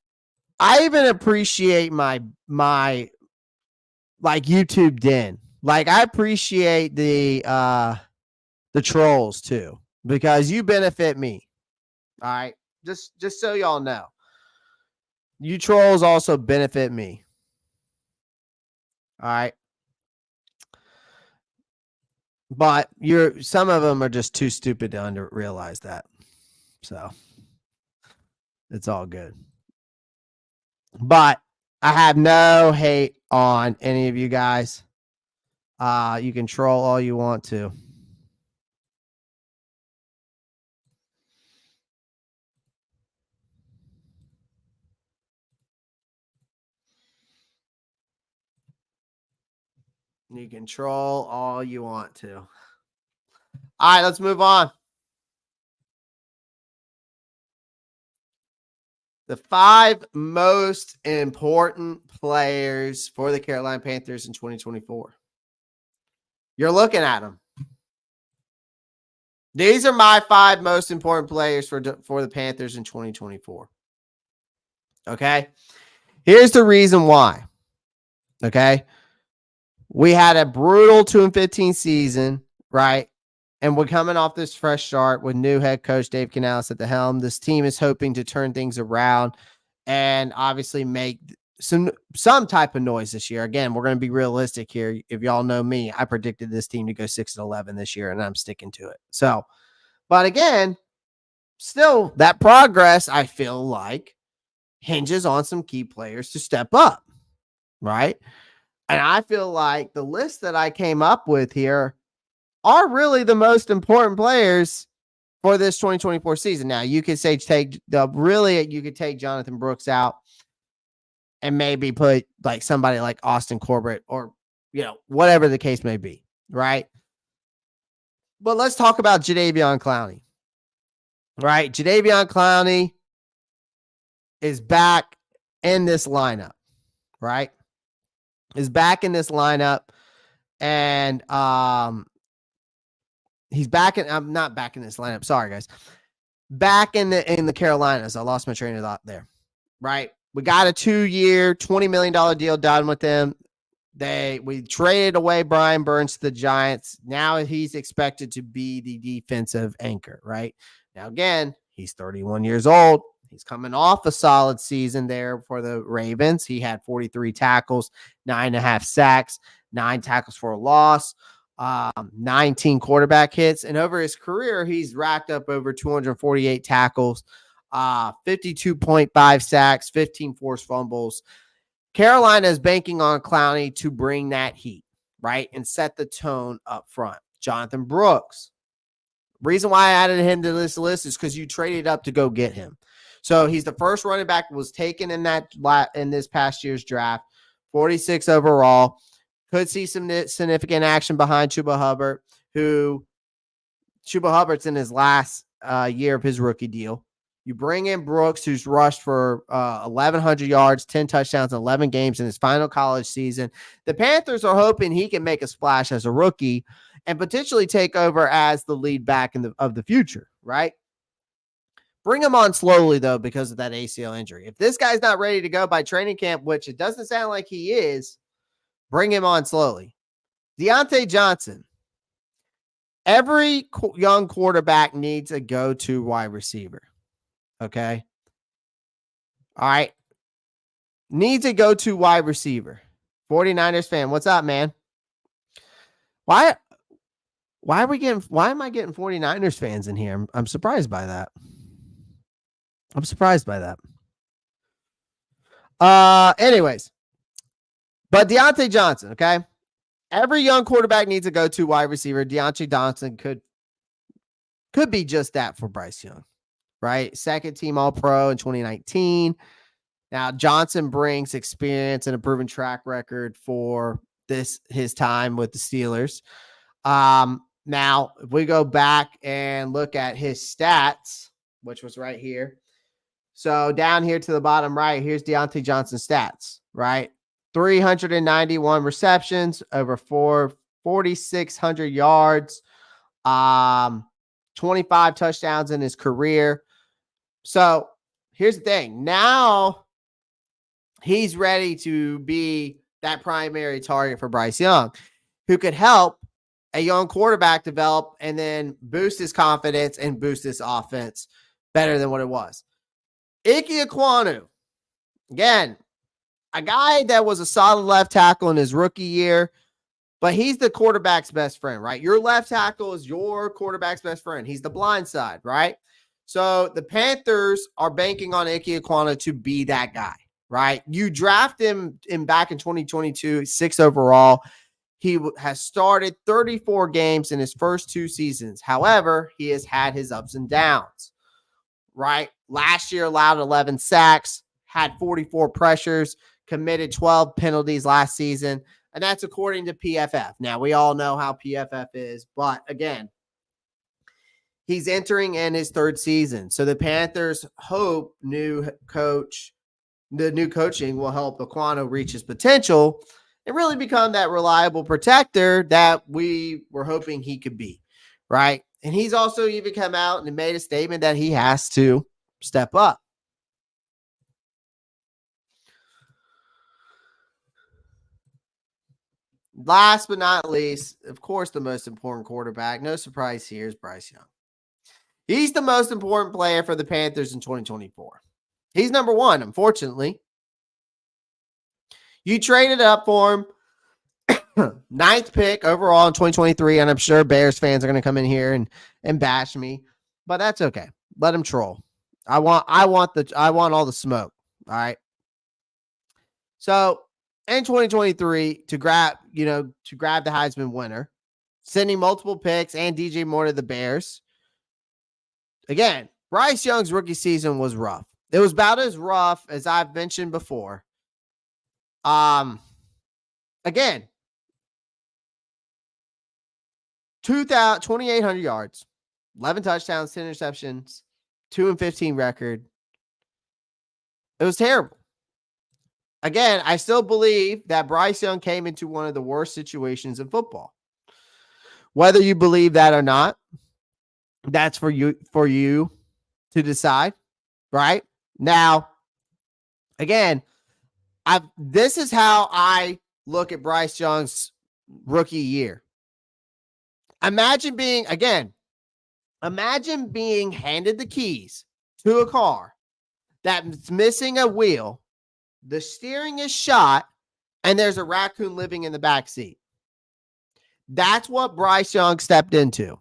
even appreciate my like YouTube Den. Like, I appreciate the trolls too, because you benefit me. All right. Just so y'all know. You trolls also benefit me. All right. But some of them are just too stupid to realize that. So it's all good. But I have no hate on any of you guys. You can troll all you want to. You can troll all you want to. All right, let's move on. The 5 most important players for the Carolina Panthers in 2024. You're looking at them. These are my 5 most important players for the Panthers in 2024. Okay? Here's the reason why. Okay. We had a brutal 2-15 season, right? And we're coming off this fresh start with new head coach Dave Canales at the helm. This team is hoping to turn things around and obviously make some type of noise this year. Again, we're going to be realistic here. If y'all know me, I predicted this team to go 6-11 this year, and I'm sticking to it. So, but again, still that progress, I feel like, hinges on some key players to step up, right? And I feel like the list that I came up with here are really the most important players for this 2024 season. Now, you could say you could take Jonathan Brooks out and maybe put like somebody like Austin Corbett or, whatever the case may be, right? But let's talk about Jadeveon Clowney, right? Jadeveon Clowney is back in this lineup, right? Is back in this lineup. And he's back in. I'm not back in this lineup. Sorry, guys. Back in the Carolinas. I lost my train of thought there. Right. We got a 2-year, $20 million deal done with them. We traded away Brian Burns to the Giants. Now he's expected to be the defensive anchor. Right. Now, again, he's 31 years old. He's coming off a solid season there for the Ravens. He had 43 tackles, 9.5 sacks, 9 tackles for a loss, 19 quarterback hits. And over his career, he's racked up over 248 tackles, 52.5 sacks, 15 forced fumbles. Carolina is banking on Clowney to bring that heat, right, and set the tone up front. Jonathan Brooks. Reason why I added him to this list is because you traded up to go get him. So he's the first running back was taken in this past year's draft, 46 overall. Could see some significant action behind Chuba Hubbard, Chuba Hubbard's in his last year of his rookie deal. You bring in Brooks, who's rushed for 1,100 yards, 10 touchdowns, 11 games in his final college season. The Panthers are hoping he can make a splash as a rookie and potentially take over as the lead back of the future, right? Bring him on slowly, though, because of that ACL injury. If this guy's not ready to go by training camp, which it doesn't sound like he is, bring him on slowly. Deontay Johnson. Every young quarterback needs a go-to wide receiver. Okay? All right. Needs a go-to wide receiver. 49ers fan, what's up, man? Why am I getting 49ers fans in here? I'm surprised by that. Anyways. But Deontay Johnson, okay? Every young quarterback needs a go-to wide receiver. Deontay Johnson could be just that for Bryce Young, right? Second team All-Pro in 2019. Now, Johnson brings experience and a proven track record for his time with the Steelers. Now, if we go back and look at his stats, which was right here. So down here to the bottom right, here's Deontay Johnson's stats, right? 391 receptions, over 4,600 yards, 25 touchdowns in his career. So here's the thing. Now he's ready to be that primary target for Bryce Young, who could help a young quarterback develop and then boost his confidence and boost his offense better than what it was. Ike Ekwonu, again, a guy that was a solid left tackle in his rookie year, but he's the quarterback's best friend, right? Your left tackle is your quarterback's best friend. He's the blind side, right? So the Panthers are banking on Ike Ekwonu to be that guy, right? You draft him back in 2022, 6 overall. He has started 34 games in his first 2 seasons. However, he has had his ups and downs, right? Last year allowed 11 sacks, had 44 pressures, committed 12 penalties last season, and that's according to PFF. Now, we all know how PFF is, but again, he's entering in his 3rd season. So the Panthers hope the new coaching will help Ekwonu reach his potential and really become that reliable protector that we were hoping he could be, right? And he's also even come out and made a statement that he has to step up. Last but not least, of course, the most important quarterback. No surprise here is Bryce Young. He's the most important player for the Panthers in 2024. He's number one, unfortunately. You traded up for him. 9th pick overall in 2023, and I'm sure Bears fans are going to come in here and bash me, but that's okay. Let him troll. I want all the smoke. All right. So in 2023, to grab the Heisman winner, sending multiple picks and DJ Moore to the Bears. Again, Bryce Young's rookie season was rough. It was about as rough as I've mentioned before. Again, 2,800 yards, 11 touchdowns, 10 interceptions, 2-15 record. It was terrible. Again, I still believe that Bryce Young came into one of the worst situations in football. Whether you believe that or not, that's for you to decide, right? Now, again, this is how I look at Bryce Young's rookie year. Imagine being handed the keys to a car that's missing a wheel, the steering is shot, and there's a raccoon living in the back seat. That's what Bryce Young stepped into.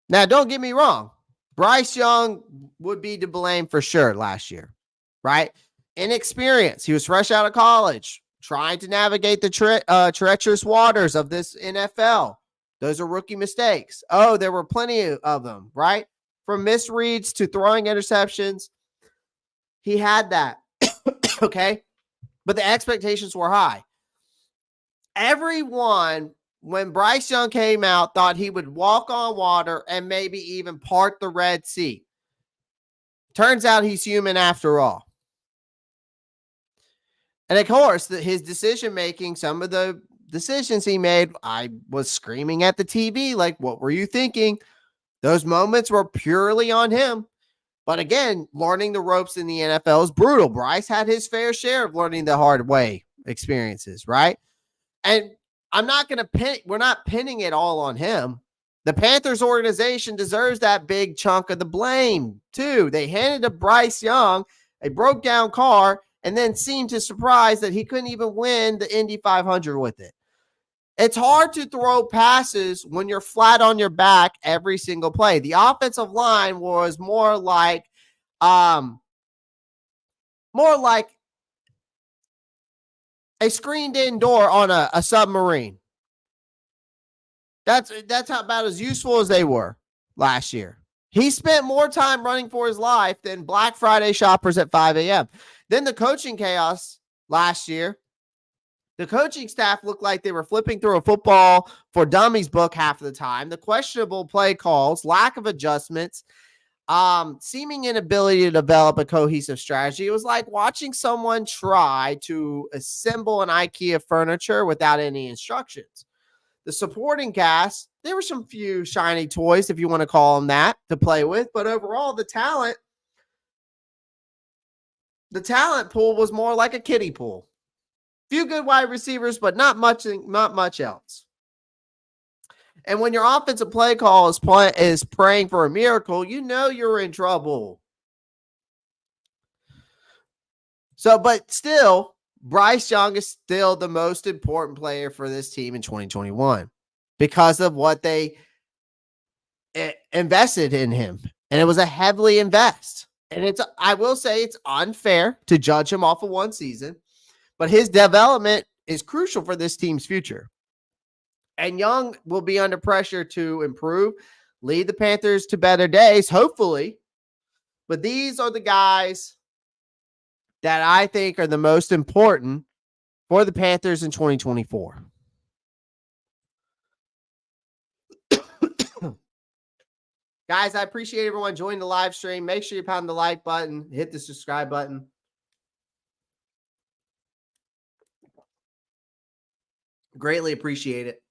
Now, don't get me wrong. Bryce Young would be to blame for sure last year, right? Inexperience. He was fresh out of college, trying to navigate the treacherous waters of this NFL. Those are rookie mistakes. Oh, there were plenty of them, right? From misreads to throwing interceptions. He had that, okay? But the expectations were high. Everyone, when Bryce Young came out, thought he would walk on water and maybe even part the Red Sea. Turns out he's human after all. And of course, his decision-making, some of the decisions he made, I was screaming at the TV, like, what were you thinking? Those moments were purely on him. But again, learning the ropes in the NFL is brutal. Bryce had his fair share of learning the hard way experiences, right? And we're not pinning it all on him. The Panthers organization deserves that big chunk of the blame too. They handed to Bryce Young a broke down car and then seemed to surprise that he couldn't even win the Indy 500 with it. It's hard to throw passes when you're flat on your back every single play. The offensive line was more like a screened in door on a submarine. That's about as useful as they were last year. He spent more time running for his life than Black Friday shoppers at 5 a.m. Then the coaching chaos last year. The coaching staff looked like they were flipping through a football for dummies book half of the time. The questionable play calls, lack of adjustments, seeming inability to develop a cohesive strategy. It was like watching someone try to assemble an IKEA furniture without any instructions. The supporting cast, there were some few shiny toys, if you want to call them that, to play with. But overall, the talent pool was more like a kiddie pool. Few good wide receivers, but not much else. And when your offensive play call is praying for a miracle, you know you're in trouble. So, but still, Bryce Young is still the most important player for this team in 2021 because of what they invested in him. And it was a heavily invest. And I will say it's unfair to judge him off of one season, but his development is crucial for this team's future. And Young will be under pressure to improve, lead the Panthers to better days, hopefully. But these are the guys that I think are the most important for the Panthers in 2024. Guys, I appreciate everyone joining the live stream. Make sure you pound the like button, hit the subscribe button. Greatly appreciate it.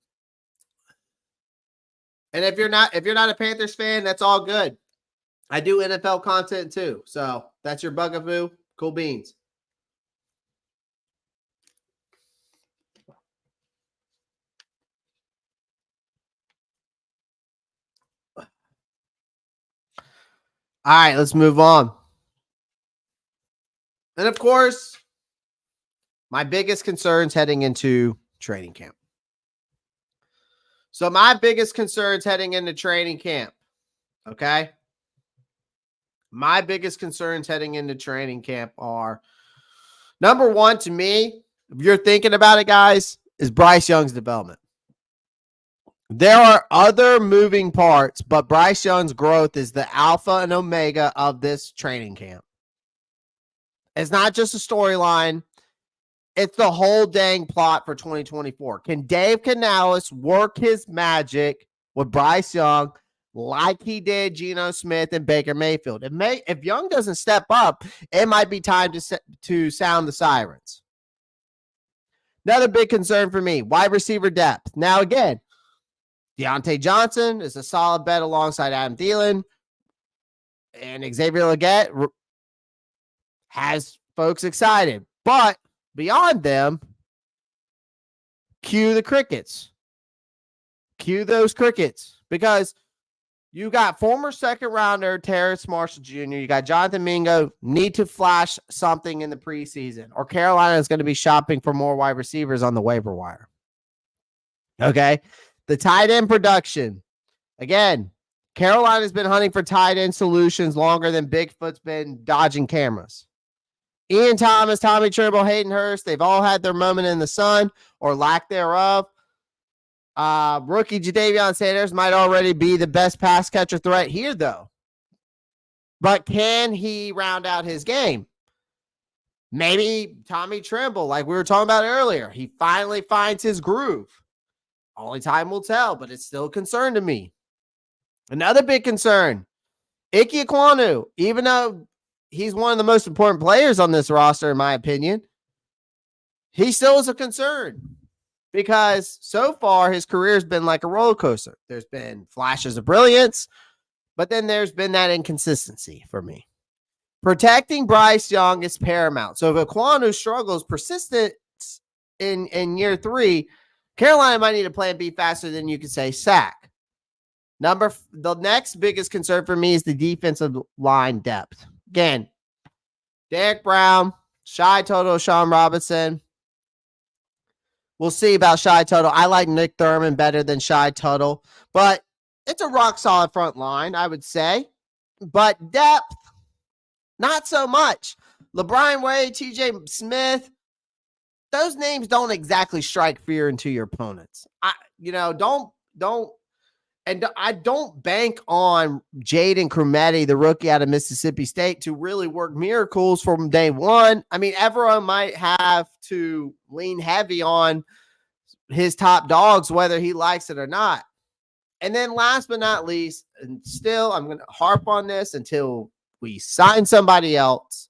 And if you're not a Panthers fan, that's all good. I do NFL content too. So that's your bugaboo. Cool beans. All right, let's move on. And of course, my biggest concerns heading into training camp. So my biggest concerns heading into training camp, okay? My biggest concerns heading into training camp are number one to me, if you're thinking about it, guys, is Bryce Young's development. There are other moving parts, but Bryce Young's growth is the alpha and omega of this training camp. It's not just a storyline. It's the whole dang plot for 2024. Can Dave Canales work his magic with Bryce Young like he did Geno Smith and Baker Mayfield? If Young doesn't step up, it might be time to sound the sirens. Another big concern for me, wide receiver depth. Now, again, Deontay Johnson is a solid bet alongside Adam Thielen. And Xavier Legette has folks excited. But beyond them, cue the crickets. Cue those crickets. Because you got former second rounder Terrace Marshall Jr., you got Jonathan Mingo, need to flash something in the preseason, or Carolina is going to be shopping for more wide receivers on the waiver wire. Okay? The tight end production. Again, Carolina's been hunting for tight end solutions longer than Bigfoot's been dodging cameras. Ian Thomas, Tommy Tremble, Hayden Hurst, they've all had their moment in the sun or lack thereof. Rookie Jadavion Sanders might already be the best pass catcher threat here, though. But can he round out his game? Maybe Tommy Tremble, like we were talking about earlier, he finally finds his groove. Only time will tell, but it's still a concern to me. Another big concern, Ike Ekwonu, even though he's one of the most important players on this roster, in my opinion, he still is a concern because so far his career has been like a roller coaster. There's been flashes of brilliance, but then there's been that inconsistency for me. Protecting Bryce Young is paramount. So if Ekwonu struggles persistent in year 3, Carolina might need a plan B faster than you could say sack. The next biggest concern for me is the defensive line depth. Again, Derek Brown, Shy Toto, Sean Robinson. We'll see about Shy Toto. I like Nick Thurman better than Shy Toto, but it's a rock solid front line, I would say. But depth, not so much. LeBron Wade, TJ Smith, those names don't exactly strike fear into your opponents. I don't bank on Jaden Crometti, the rookie out of Mississippi State, to really work miracles from day one. I mean, everyone might have to lean heavy on his top dogs, whether he likes it or not. And then last but not least, and still I'm going to harp on this until we sign somebody else,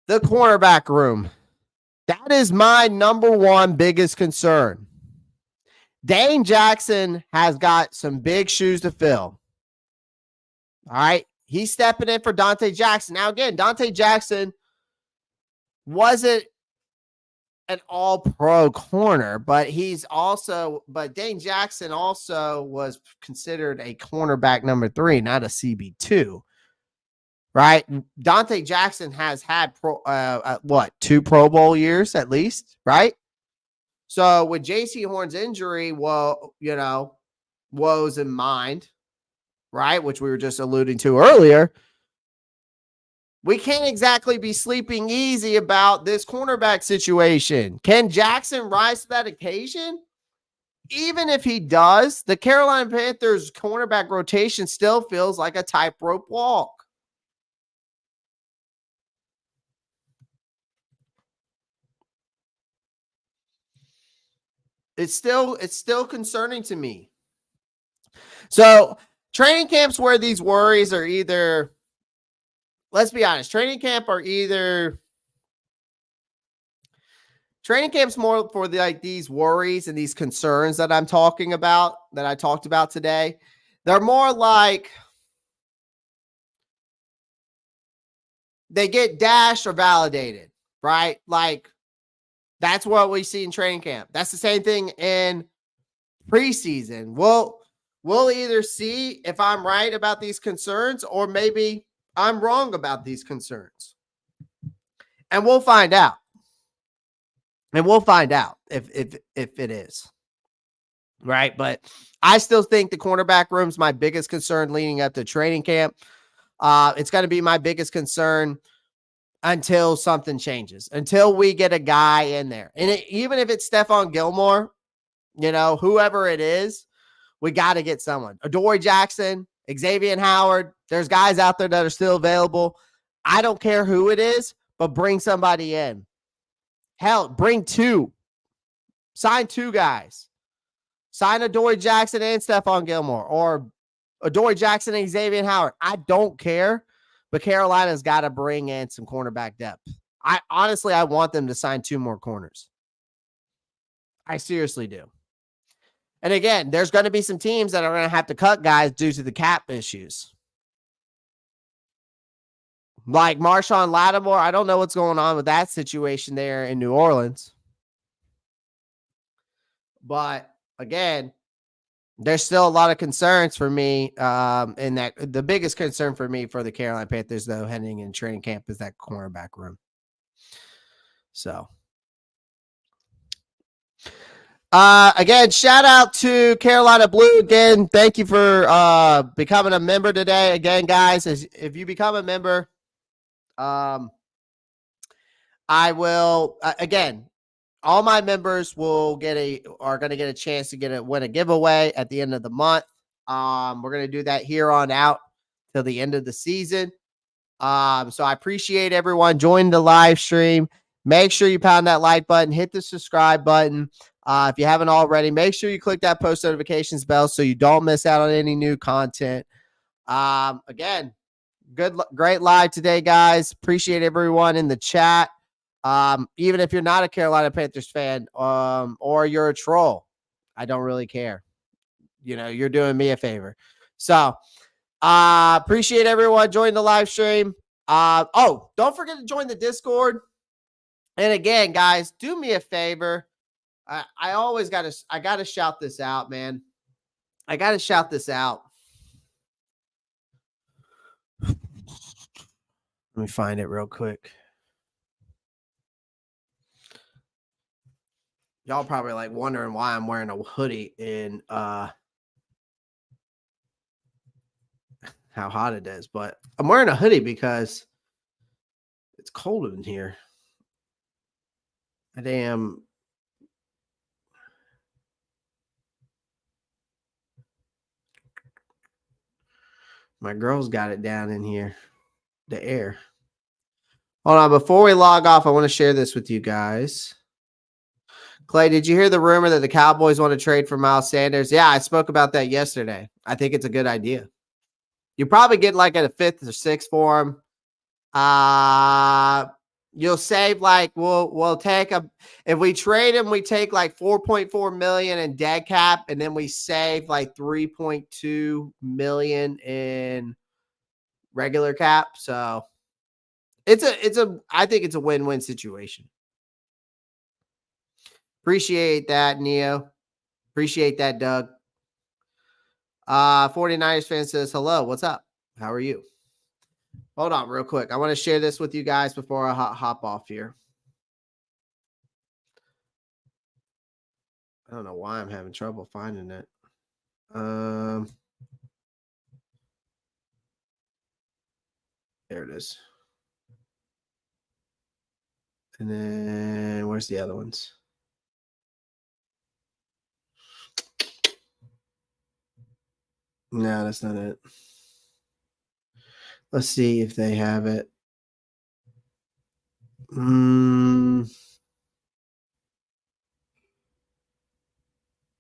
the cornerback room. That is my number one biggest concern. Dane Jackson has got some big shoes to fill. All right. He's stepping in for Dante Jackson. Now, again, Dante Jackson wasn't an all-pro corner, but Dane Jackson also was considered a cornerback number 3, not a CB2. Right? Dante Jackson has had 2 Pro Bowl years at least, right? So with JC Horn's injury, woes in mind, right, which we were just alluding to earlier, we can't exactly be sleeping easy about this cornerback situation. Can Jackson rise to that occasion? Even if he does, the Carolina Panthers cornerback rotation still feels like a tightrope walk. It's still concerning to me. So training camps where these worries are either, let's be honest, training camp's more for these worries and these concerns that I'm talking about, that I talked about today. They're more like they get dashed or validated, right? Like that's what we see in training camp. That's the same thing in preseason. Well, we'll either see if I'm right about these concerns or maybe I'm wrong about these concerns. And we'll find out. And we'll find out if it is. Right? But I still think the cornerback room's my biggest concern leading up to training camp. It's going to be my biggest concern until something changes, until we get a guy in there. And even if it's Stephon Gilmore, whoever it is, we got to get someone. Adoree Jackson, Xavier Howard. There's guys out there that are still available. I don't care who it is, but bring somebody in. Hell, bring 2. Sign 2 guys. Sign Adoree Jackson and Stephon Gilmore, or Adoree Jackson and Xavier Howard. I don't care, but Carolina's got to bring in some cornerback depth. I want them to sign 2 more corners. I seriously do. And again, there's going to be some teams that are going to have to cut guys due to the cap issues. Like Marshawn Lattimore, I don't know what's going on with that situation there in New Orleans. But again, there's still a lot of concerns for me. And that the biggest concern for me for the Carolina Panthers, though, heading in training camp is that cornerback room. So, again, shout out to Carolina Blue again. Thank you for becoming a member today. Again, guys, if you become a member, I will again. All my members are going to get a chance to win a giveaway at the end of the month. We're going to do that here on out till the end of the season. So I appreciate everyone joining the live stream. Make sure you pound that like button, hit the subscribe button. If you haven't already, make sure you click that post notifications bell so you don't miss out on any new content. Again, great live today, guys. Appreciate everyone in the chat. Even if you're not a Carolina Panthers fan, or you're a troll, I don't really care. You're doing me a favor. So, appreciate everyone joining the live stream. Don't forget to join the Discord. And again, guys, do me a favor. I gotta shout this out, man. I gotta shout this out. Let me find it real quick. Y'all probably like wondering why I'm wearing a hoodie in how hot it is, but I'm wearing a hoodie because it's cold in here. My girl's got it down in here, the air. Hold on, before we log off, I want to share this with you guys. Clay, did you hear the rumor that the Cowboys want to trade for Miles Sanders? Yeah, I spoke about that yesterday. I think it's a good idea. You probably get like at a 5th or 6th for him. You'll save we'll take if we trade him, we take like $4.4 million in dead cap, and then we save like $3.2 million in regular cap. So I think it's a win-win situation. Appreciate that, Neo. Appreciate that, Doug. 49ers fan says, hello, what's up? How are you? Hold on real quick. I want to share this with you guys before I hop off here. I don't know why I'm having trouble finding it. There it is. And then where's the other ones? No, that's not it. Let's see if they have it. Oh,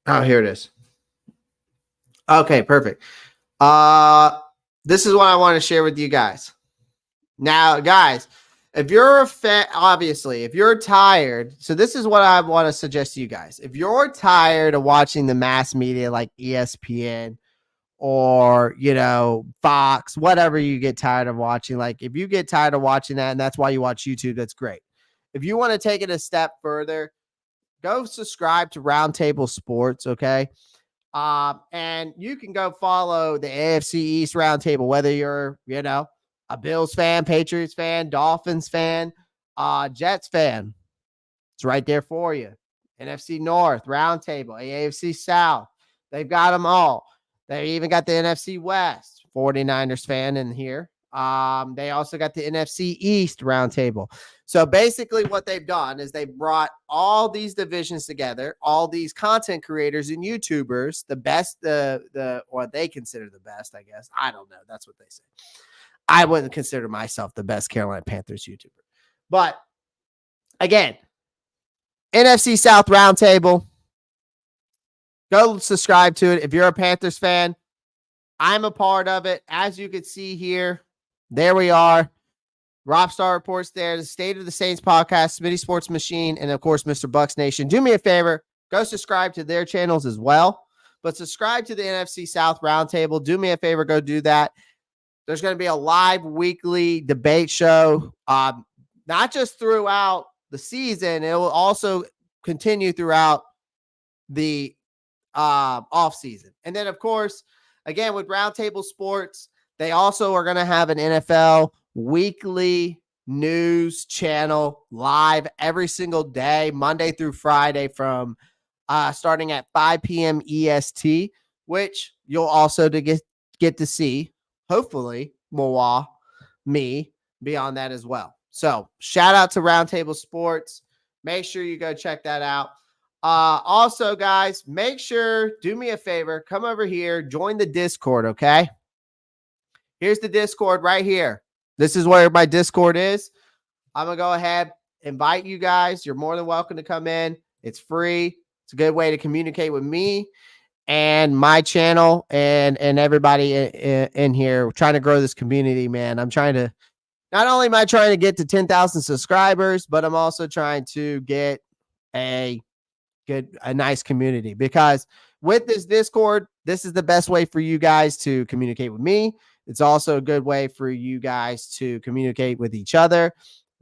here it is. Okay, perfect. This is what I want to share with you guys. Now, guys, if you're a fan, obviously, if you're tired, so this is what I want to suggest to you guys. If you're tired of watching the mass media like ESPN or, Fox, whatever you get tired of watching, like if you get tired of watching that and that's why you watch YouTube, that's great. If you want to take it a step further, go subscribe to Roundtable Sports, okay? And you can go follow the AFC East Roundtable, whether you're, a Bills fan, Patriots fan, Dolphins fan, Jets fan. It's right there for you. NFC North, Roundtable, AFC South. They've got them all. They even got the NFC West, 49ers fan in here. They also got the NFC East Roundtable. So basically what they've done is they brought all these divisions together, all these content creators and YouTubers, the best, or they consider the best, I guess. I don't know. That's what they say. I wouldn't consider myself the best Carolina Panthers YouTuber. But again, NFC South Roundtable. Go subscribe to it. If you're a Panthers fan, I'm a part of it. As you can see here, there we are. Ropp Star Reports there. The State of the Saints podcast, Smitty Sports Machine, and of course, Mr. Bucks Nation. Do me a favor. Go subscribe to their channels as well. But subscribe to the NFC South Roundtable. Do me a favor. Go do that. There's going to be a live weekly debate show, not just throughout the season. It will also continue throughout the off season. And then, of course, again, with Roundtable Sports, they also are going to have an NFL weekly news channel live every single day, Monday through Friday, from starting at 5 p.m. EST, which you'll also get to see, hopefully, me be on that as well. So shout out to Roundtable Sports. Make sure you go check that out. Also, guys, make sure, do me a favor, come over here, join the Discord, okay? Here's the Discord right here. This is where my Discord is. I'm going to go ahead, invite you guys. You're more than welcome to come in. It's free. It's a good way to communicate with me and my channel and everybody in here. We're trying to grow this community, man. Not only am I trying to get to 10,000 subscribers, but I'm also trying to get a nice community, because with this Discord, this is the best way for you guys to communicate with me. It's also a good way for you guys to communicate with each other,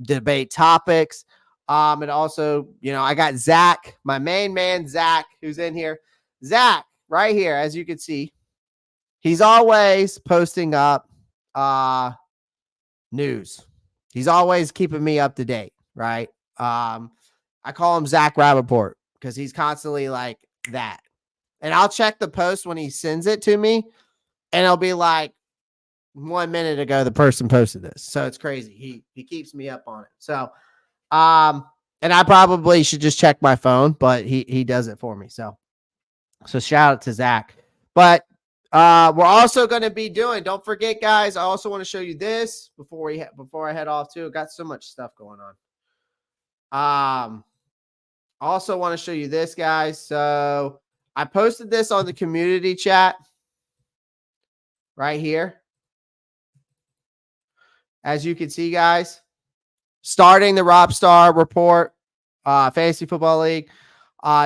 debate topics. And also, I got Zach, my main man, Zach, who's in here. Zach, right here, as you can see, he's always posting up news. He's always keeping me up to date, right? I call him Zach Rappaport because he's constantly like that. And I'll check the post when he sends it to me, and it'll be like 1 minute ago the person posted this. So it's crazy. He keeps me up on it. So and I probably should just check my phone, but he does it for me. So shout out to Zach. But we're also going to be doing, don't forget, guys, I also want to show you this before I head off too. Got so much stuff going on. Also want to show you this, guys. So I posted this on the community chat right here. As you can see, guys, starting the Ropp Star Report Fantasy Football League.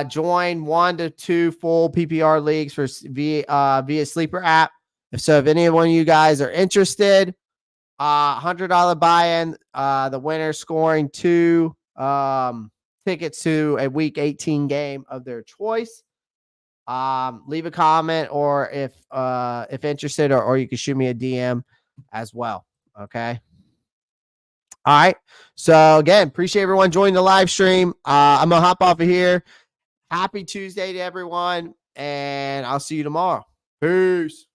Join 1 to 2 full PPR leagues via Sleeper app. So if any one of you guys are interested, $100 buy-in. The winner scoring 2 tickets to a Week 18 game of their choice. Leave a comment, or if interested, or you can shoot me a DM as well. Okay. All right. So again, appreciate everyone joining the live stream. I'm gonna hop off of here. Happy Tuesday to everyone, and I'll see you tomorrow. Peace.